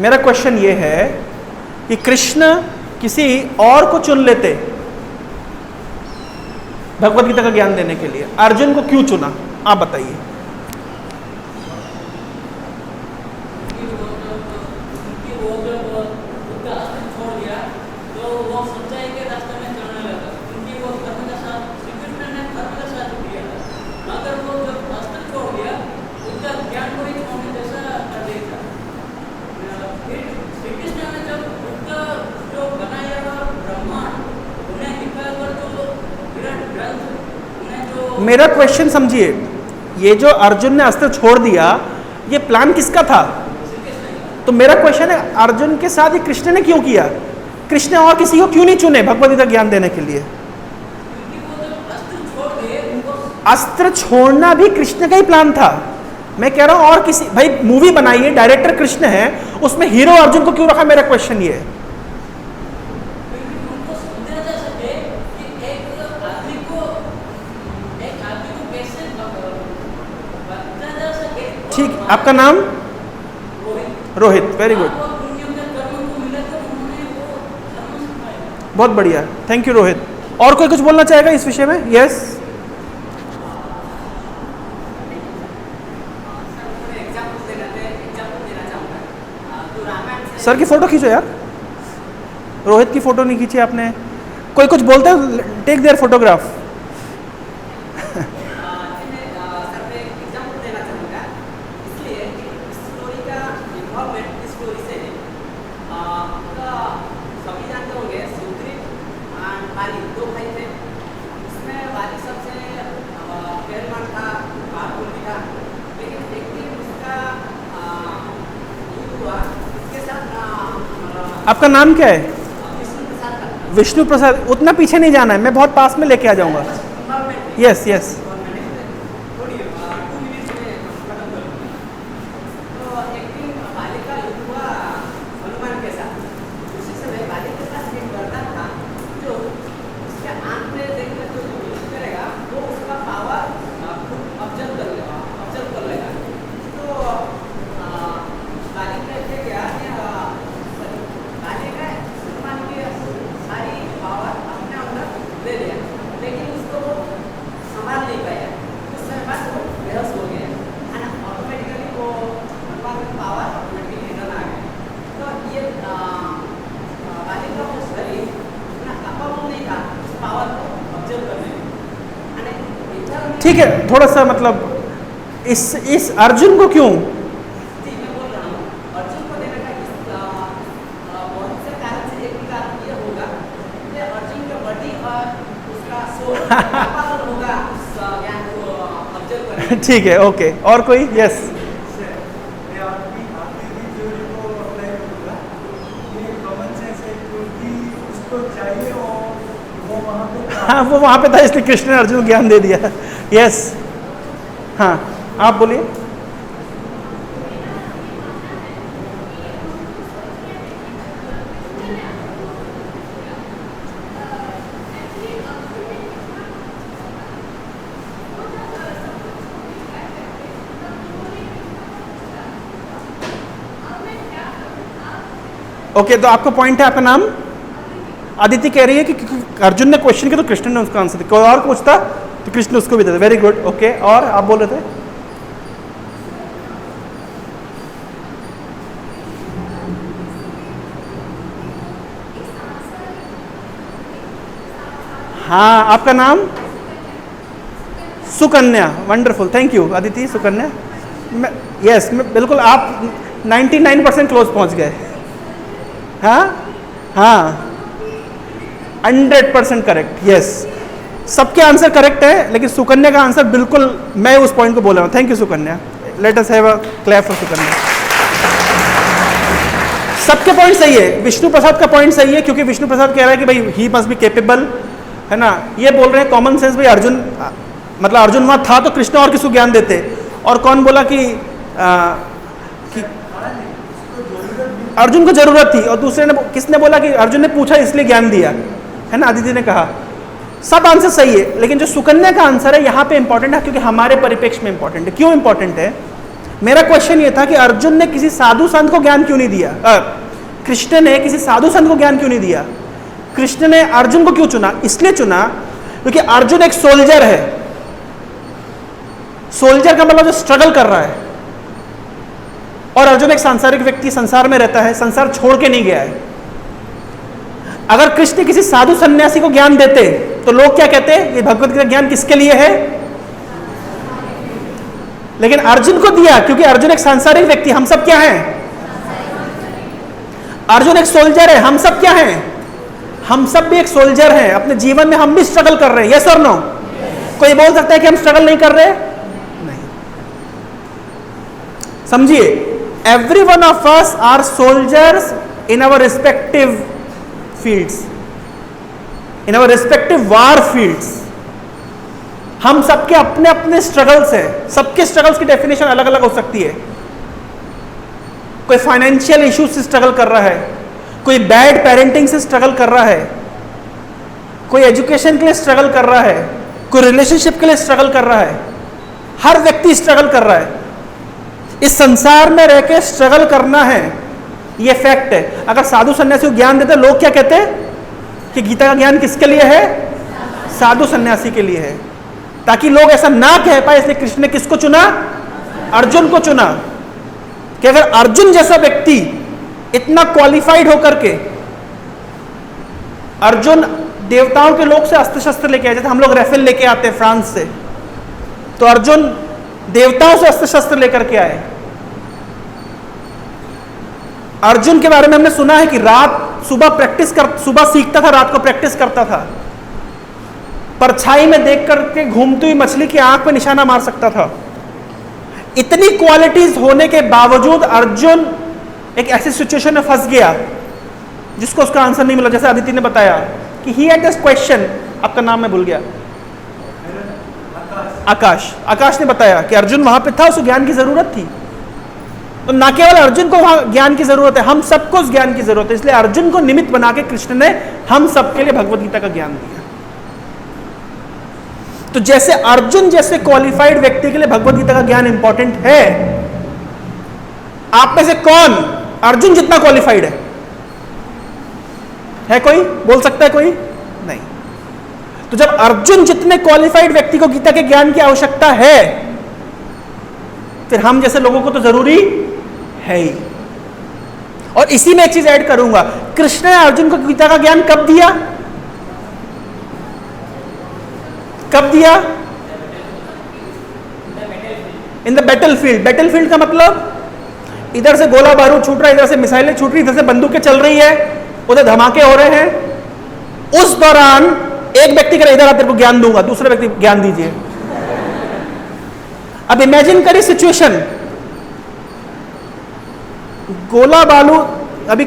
मेरा क्वेश्चन ये है कि कृष्ण किसी और को चुन लेते भगवद गीता का ज्ञान देने के लिए, अर्जुन को क्यों चुना? आप बताइए। मेरा क्वेश्चन समझिए, ये जो अर्जुन ने अस्त्र छोड़ दिया, ये प्लान किसका था? तो मेरा क्वेश्चन है अर्जुन के साथ ये कृष्ण ने क्यों किया? कृष्ण और किसी को क्यों नहीं चुने भगवद गीता ज्ञान देने के लिए? अस्त्र छोड़ना भी कृष्ण का ही प्लान था। मैं कह रहा हूं और किसी, भाई मूवी बनाई है, डायरेक्टर कृष्ण है, उसमें हीरो अर्जुन को क्यों रखा? मेरा क्वेश्चन ये है। ठीक, आपका नाम? रोहित। वेरी गुड, बहुत बढ़िया, थैंक यू रोहित। और कोई कुछ बोलना चाहेगा इस विषय में? यस सर की फोटो खींचो यार, रोहित की फोटो नहीं खींची आपने। कोई कुछ बोलता है? Take their photograph. आपका नाम क्या है? विष्णु प्रसाद। उतना पीछे नहीं जाना है, मैं बहुत पास में लेके आ जाऊंगा। Yes yes. लेकिन उसको संभाल नहीं ठीक है, थोड़ा सा मतलब इस अर्जुन को क्यों? जी मैं बोल रहा हूँ अर्जुन को देने का बहुत से कारण से एक कारण ये होगा कि अर्जुन का बॉडी और उसका सोल पावर होगा उस ज्ञान को ऑब्जर्व करने। ठीक है, ओके, और कोई? यस। मैं आपकी थ्योरी को अप्लाई करूँगा। ये कॉमन सेंस है क्योंकि उसको चाहिए और वो वहाँ पे हाँ, वो वहाँ पे था इसलिए कृष्ण ने अर्जुन को ज्ञान दे दिया। यस, हाँ, आप बोलिए। ओके, तो आपका पॉइंट है, आपका नाम? आदित्य कह रही है कि अर्जुन ने क्वेश्चन किया तो कृष्ण ने उसका आंसर दिया, कोई और पूछता तो कृष्ण उसको भी देते। Very good, okay. और आप बोल रहे थे? हाँ, आपका नाम? Sukanya, wonderful, thank you Aditya. Sukanya, yes, बिल्कुल, आप 99% क्लोज पहुंच गए। हाँ हाँ, 100% करेक्ट, यस। सबके आंसर करेक्ट है, लेकिन सुकन्या का आंसर बिल्कुल, मैं उस पॉइंट को बोल रहा हूँ। Thank you Sukanya, let us have a clap for Sukanya. सबके पॉइंट सही है। विष्णु प्रसाद का पॉइंट सही है, क्योंकि विष्णु प्रसाद कह रहा है कि भाई ही मस्ट बी केपेबल, है ना। ये बोल रहे हैं कॉमन सेंस, भाई अर्जुन, मतलब अर्जुन वहाँ था तो कृष्ण और किसको ज्ञान देते। और कौन बोला कि अर्जुन को जरूरत थी, और दूसरे ने, किसने बोला कि अर्जुन ने पूछा इसलिए ज्ञान दिया, है ना, आदित्य ने कहा। सब आंसर सही है, लेकिन जो सुकन्या का आंसर है यहाँ पे इंपॉर्टेंट है, क्योंकि हमारे परिप्रेक्ष्य में इंपॉर्टेंट है। क्यों इंपॉर्टेंट है? मेरा क्वेश्चन ये था कि अर्जुन ने किसी साधु संत को ज्ञान क्यों नहीं दिया, कृष्ण ने किसी साधु संत को ज्ञान क्यों नहीं दिया? कृष्ण ने अर्जुन को क्यों चुना? इसलिए चुना क्योंकि अर्जुन एक सोल्जर है। सोल्जर का मतलब जो स्ट्रगल कर रहा है, और अर्जुन एक सांसारिक व्यक्ति, संसार में रहता है, संसार छोड़ के नहीं गया है। अगर कृष्ण किसी साधु सन्यासी को ज्ञान देते तो लोग क्या कहते? ये भगवत गीता ज्ञान किसके लिए है? लेकिन अर्जुन को दिया क्योंकि अर्जुन एक सांसारिक व्यक्ति, हम सब क्या हैं? अर्जुन एक सोल्जर है, हम सब क्या हैं? हम सब भी एक सोल्जर हैं। अपने जीवन में हम भी स्ट्रगल कर रहे हैं, यस और नो? कोई बोल सकता है कि हम स्ट्रगल नहीं कर रहे? नहीं। समझिए, every one of us are soldiers in our respective fields, in our respective war fields. हम सबके अपने अपने स्ट्रगल्स हैं। सबके स्ट्रगल्स की डेफिनेशन अलग अलग हो सकती है। कोई फाइनेंशियल इश्यूज से स्ट्रगल कर रहा है, कोई बैड पेरेंटिंग से स्ट्रगल कर रहा है, कोई एजुकेशन के लिए स्ट्रगल कर रहा है, कोई रिलेशनशिप के लिए स्ट्रगल कर रहा है। हर व्यक्ति स्ट्रगल कर रहा है। इस संसार में रह के स्ट्रगल करना है, ये फैक्ट है। अगर साधु सन्यासी को ज्ञान देते, लोग क्या कहते कि गीता का ज्ञान किसके लिए है? साधु सन्यासी के लिए है, ताकि लोग ऐसा ना कह पाए। इसलिए कृष्ण ने किसको चुना? अर्जुन को चुना, कि अगर अर्जुन जैसा व्यक्ति इतना क्वालिफाइड होकर के, अर्जुन देवताओं के लोग से अस्त्र शस्त्र लेके आए, जैसे हम लोग राइफल लेके आते हैं फ्रांस से, तो अर्जुन देवताओं से अस्त्र शस्त्र लेकर के आए। अर्जुन के बारे में हमने सुना है कि सुबह सीखता था, रात को प्रैक्टिस करता था। परछाई में देख करके घूमती हुई मछली की आंख पे निशाना मार सकता था। इतनी क्वालिटीज होने के बावजूद अर्जुन एक ऐसी सिचुएशन में फंस गया जिसको उसका आंसर नहीं मिला। जैसे आदित्य ने बताया कि ही हैड दिस क्वेश्चन, आपका नाम मैं भूल गया, आकाश ने बताया कि अर्जुन वहां पे था, उसको ज्ञान की जरूरत थी। तो ना केवल अर्जुन को वहां ज्ञान की जरूरत है, हम सबको उस ज्ञान की जरूरत है। इसलिए अर्जुन को निमित्त बना के कृष्ण ने हम सबके लिए भगवत गीता का ज्ञान दिया। तो जैसे अर्जुन जैसे क्वालिफाइड व्यक्ति के लिए भगवत गीता का ज्ञान इंपॉर्टेंट है, आप में से कौन अर्जुन जितना क्वालिफाइड है कोई? बोल सकता है कोई? नहीं। तो जब अर्जुन जितने क्वालिफाइड व्यक्ति को गीता के ज्ञान की आवश्यकता है, फिर हम जैसे लोगों को तो जरूरी है ही। और इसी में एक चीज ऐड करूंगा, कृष्ण ने अर्जुन को गीता का ज्ञान कब दिया? कब दिया? In the battle field. Battle field का मतलब इधर से गोला बारूद छूट रहा है, इधर से मिसाइलें छूट रही, इधर से बंदूकें चल रही है, उधर धमाके हो रहे हैं। उस दौरान एक व्यक्ति कह रहा इधर आ तेरे को ज्ञान दूंगा, दूसरे व्यक्ति ज्ञान दीजिए। अब इमेजिन करिए सिचुएशन, गोला बारूद अभी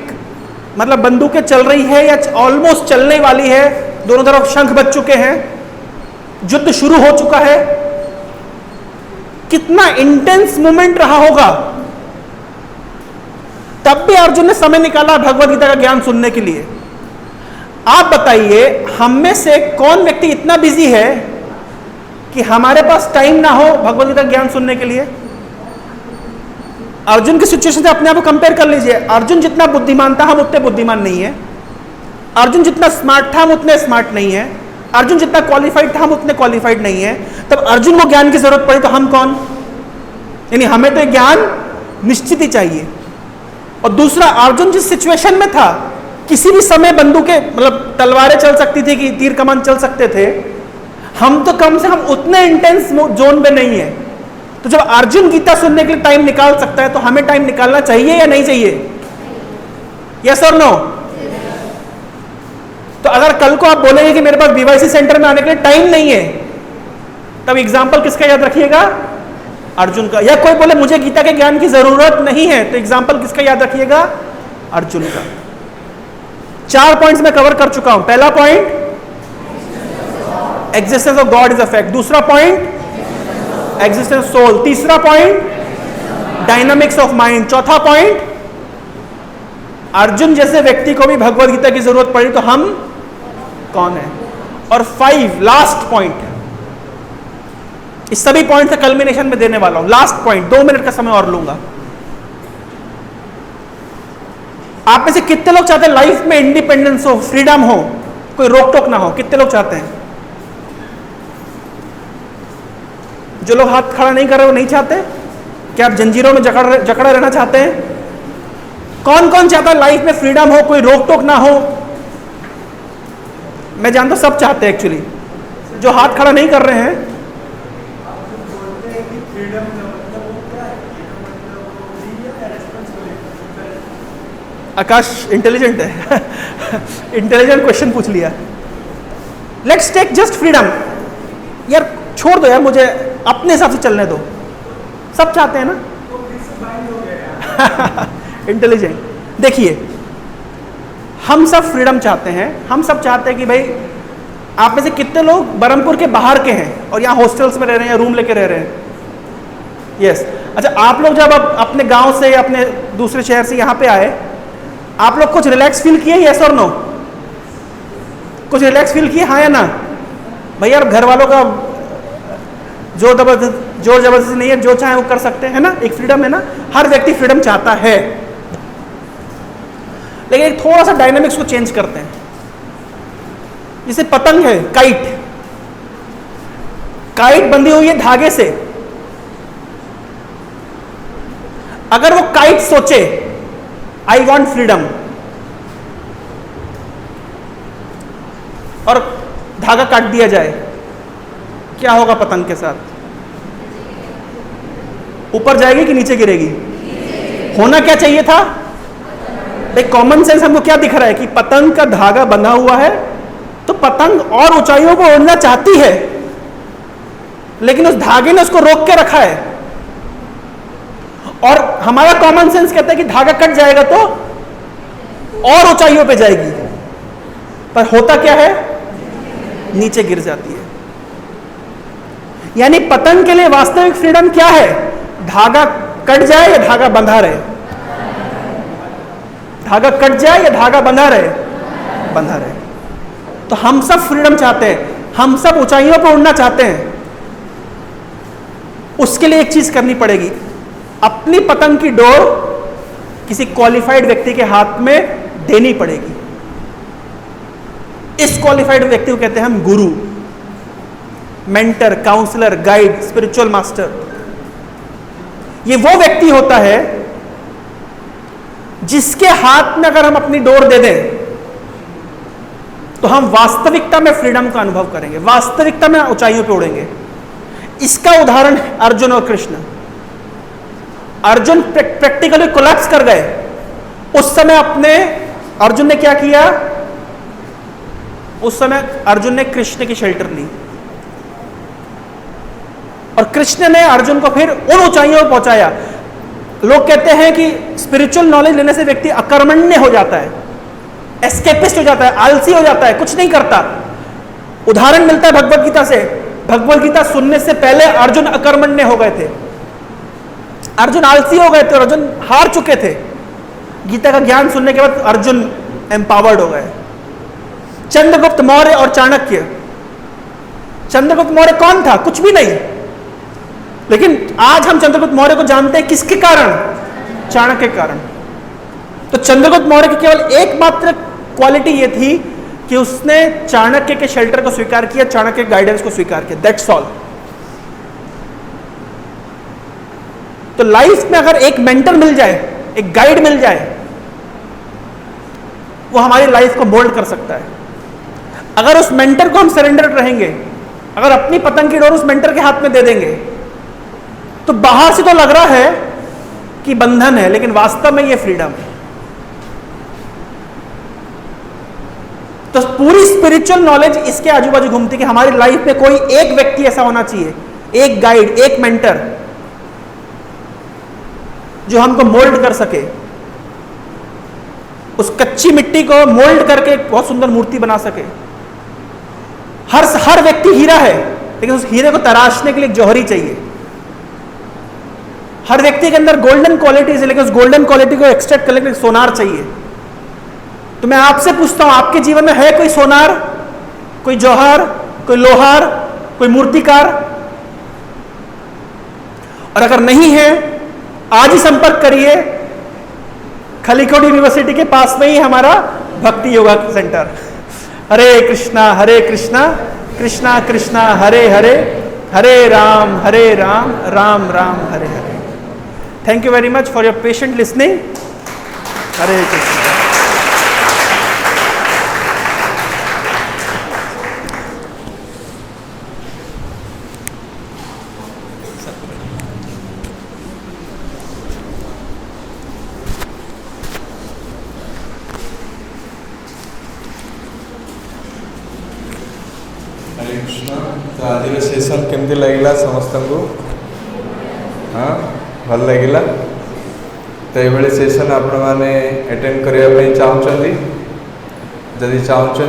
मतलब बंदूकें चल रही है या ऑलमोस्ट चलने वाली है, दोनों तरफ शंख बज चुके हैं, युद्ध शुरू हो चुका है। कितना इंटेंस मोमेंट रहा होगा। तब भी अर्जुन ने समय निकाला भगवद गीता का ज्ञान सुनने के लिए। आप बताइए हम में से कौन व्यक्ति इतना बिजी है कि हमारे पास टाइम ना हो भगवद गीता ज्ञान सुनने के लिए? अर्जुन की सिचुएशन से अपने आप को कंपेयर कर लीजिए। अर्जुन जितना बुद्धिमान था हम उतने बुद्धिमान नहीं है। अर्जुन जितना स्मार्ट था हम उतने स्मार्ट नहीं है। अर्जुन जितना क्वालिफाइड था हम उतने क्वालिफाइड नहीं है। तब अर्जुन को ज्ञान की जरूरत पड़ी तो हम कौन? यानी हमें तो ज्ञान निश्चित ही चाहिए। और दूसरा, अर्जुन जिस सिचुएशन में था, किसी भी समय बंदूकें मतलब तलवारें चल सकती थी कि तीर कमान चल सकते थे, हम तो कम से कम उतने इंटेंस जोन में नहीं है। तो जब अर्जुन गीता सुनने के लिए टाइम निकाल सकता है तो हमें टाइम निकालना चाहिए या नहीं चाहिए? यस और नो? तो अगर कल को आप बोलेंगे कि मेरे पास बीवाईसी सेंटर में आने के लिए टाइम नहीं है, तब एग्जाम्पल किसका याद रखिएगा? अर्जुन का। या कोई बोले मुझे गीता के ज्ञान की जरूरत नहीं है, तो एग्जाम्पल किसका याद रखिएगा? अर्जुन का। 4 पॉइंट्स में कवर कर चुका हूं। पहला point, existence of God is a fact. दूसरा पॉइंट, एग्जिस्टेंस सोल। तीसरा पॉइंट, डायनामिक्स ऑफ माइंड। चौथा पॉइंट, अर्जुन जैसे व्यक्ति को भी भगवद गीता की जरूरत पड़ी तो हम कौन है? और 5 लास्ट पॉइंट, इस सभी पॉइंट से कल्मिनेशन में देने वाला हूं। लास्ट पॉइंट, 2 मिनट का समय और लूंगा। आप में से कितने लोग चाहते हैं लाइफ में इंडिपेंडेंस हो, फ्रीडम हो, कोई रोक टोक ना हो? कितने लोग चाहते हैं? जो लोग हाथ खड़ा नहीं कर रहे वो नहीं चाहते? क्या आप जंजीरों में जकड़ा रहना चाहते हैं? कौन कौन चाहता है लाइफ में फ्रीडम हो, कोई रोक टोक ना हो? मैं जानता हूं सब चाहते हैं एक्चुअली। जो हाथ खड़ा नहीं कर रहे हैं, फ्रीडम का मतलब वो क्या है? मतलब वो फ्री है रेस्पॉन्सिबिलिटी? आकाश इंटेलिजेंट है। इंटेलिजेंट क्वेश्चन पूछ लिया। Let's take just freedom. यार छोड़ दो यार, मुझे अपने हिसाब से चलने दो। सब चाहते हैं ना? तो फिर से बाइंड हो गया। इंटेलिजेंट। देखिए, हम सब फ्रीडम चाहते हैं। हम सब चाहते हैं कि भाई, आप में से कितने लोग बरहमपुर के बाहर के हैं और यहाँ हॉस्टल्स में रह रहे हैं या रूम लेके रह रहे हैं? यस। अच्छा, आप लोग जब अपने गांव से या अपने दूसरे शहर से यहाँ पे आए, आप लोग कुछ रिलैक्स फील किए? यस और नो? कुछ रिलैक्स फील किए, हाँ या ना? भैया घर वालों का जोर जबरदस्ती नहीं है, जो चाहे वो कर सकते हैं ना, एक फ्रीडम है ना। हर व्यक्ति फ्रीडम चाहता है। लेकिन एक थोड़ा सा डायनामिक्स को चेंज करते हैं। जैसे पतंग है, काइट। काइट बंधी हुई है धागे से। अगर वो काइट सोचे आई वॉन्ट फ्रीडम, और धागा काट दिया जाए, क्या होगा पतंग के साथ? ऊपर जाएगी कि नीचे गिरेगी? होना क्या चाहिए था? एक कॉमन सेंस हमको क्या दिख रहा है कि पतंग का धागा बंधा हुआ है तो पतंग और ऊंचाइयों को उड़ना चाहती है, लेकिन उस धागे ने उसको रोक के रखा है। और हमारा कॉमन सेंस कहता है कि धागा कट जाएगा तो और ऊंचाइयों पे जाएगी, पर होता क्या है? नीचे गिर जाती है। यानी पतंग के लिए वास्तविक फ्रीडम क्या है? धागा कट जाए या धागा बंधा रहे? धागा कट जाए या धागा बंधा रहे? बंधा रहे। तो हम सब फ्रीडम चाहते हैं, हम सब ऊंचाइयों पर उड़ना चाहते हैं। उसके लिए एक चीज करनी पड़ेगी, अपनी पतंग की डोर किसी क्वालिफाइड व्यक्ति के हाथ में देनी पड़ेगी। इस क्वालिफाइड व्यक्ति को कहते हैं हम guru, mentor, counsellor, guide, spiritual master. ये वो व्यक्ति होता है जिसके हाथ में अगर हम अपनी डोर दे दें तो हम वास्तविकता में फ्रीडम का अनुभव करेंगे, वास्तविकता में ऊंचाइयों पे उड़ेंगे। इसका उदाहरण है अर्जुन और कृष्ण। अर्जुन प्रैक्टिकली कोलैप्स कर गए। उस समय अर्जुन ने क्या किया? उस समय अर्जुन ने कृष्ण की शेल्टर ली और कृष्ण ने अर्जुन को फिर उन ऊंचाइयों पर पहुंचाया। लोग कहते हैं कि स्पिरिचुअल नॉलेज लेने से व्यक्ति अकर्मण्य हो जाता है, एस्केपिस्ट हो जाता है, आलसी हो जाता है, कुछ नहीं करता। उदाहरण मिलता है भगवत गीता से। भगवत गीता सुनने से पहले अर्जुन अकर्मण्य हो गए थे, अर्जुन आलसी हो गए थे और अर्जुन हार चुके थे। गीता का ज्ञान सुनने के बाद अर्जुन एम्पावर्ड हो गए। चंद्रगुप्त मौर्य और चाणक्य। चंद्रगुप्त मौर्य कौन था? कुछ भी नहीं, लेकिन आज हम चंद्रगुप्त मौर्य को जानते हैं किसके कारण? चाणक्य के कारण। तो चंद्रगुप्त मौर्य की केवल एकमात्र क्वालिटी यह थी कि उसने चाणक्य के शेल्टर को स्वीकार किया, चाणक्य के गाइडेंस को स्वीकार किया, दैट्स ऑल। तो लाइफ में अगर एक मेंटर मिल जाए, एक गाइड मिल जाए, वो हमारी लाइफ को मोल्ड कर सकता है। अगर उस मेंटर को हम सरेंडर रहेंगे, अगर अपनी पतंग की डोर उस मेंटर के हाथ में दे देंगे, तो बाहर से तो लग रहा है कि बंधन है, लेकिन वास्तव में ये फ्रीडम है। तो पूरी स्पिरिचुअल नॉलेज इसके आजू बाजू घूमती है कि हमारी लाइफ में कोई एक व्यक्ति ऐसा होना चाहिए, एक गाइड, एक मेंटर, जो हमको मोल्ड कर सके, उस कच्ची मिट्टी को मोल्ड करके एक बहुत सुंदर मूर्ति बना सके। हर व्यक्ति हीरा है, लेकिन उस हीरे को तराशने के लिए एक जौहरी चाहिए। हर व्यक्ति के अंदर गोल्डन क्वालिटीज है, लेकिन उस गोल्डन क्वालिटी को एक्सट्रैक्ट करने के लिए सोनार चाहिए। तो मैं आपसे पूछता हूं, आपके जीवन में है कोई सोनार, कोई जौहर, कोई लोहार, कोई मूर्तिकार? और अगर नहीं है, आज ही संपर्क करिए। खलीकोट यूनिवर्सिटी के पास में ही हमारा Bhakti Yoga centre. Hare Krishna Krishna Krishna Hare Hare, Hare Ram Ram Ram Hare Hare. Thank you very much for your patient listening. Hare Krishna. Hare Krishna. तो आज सेशन केमती लगिला समस्त को? हाँ, भल लगिला। तो ये सेशन आपण मैंने अटेंड करने चाहते, जदि चाहते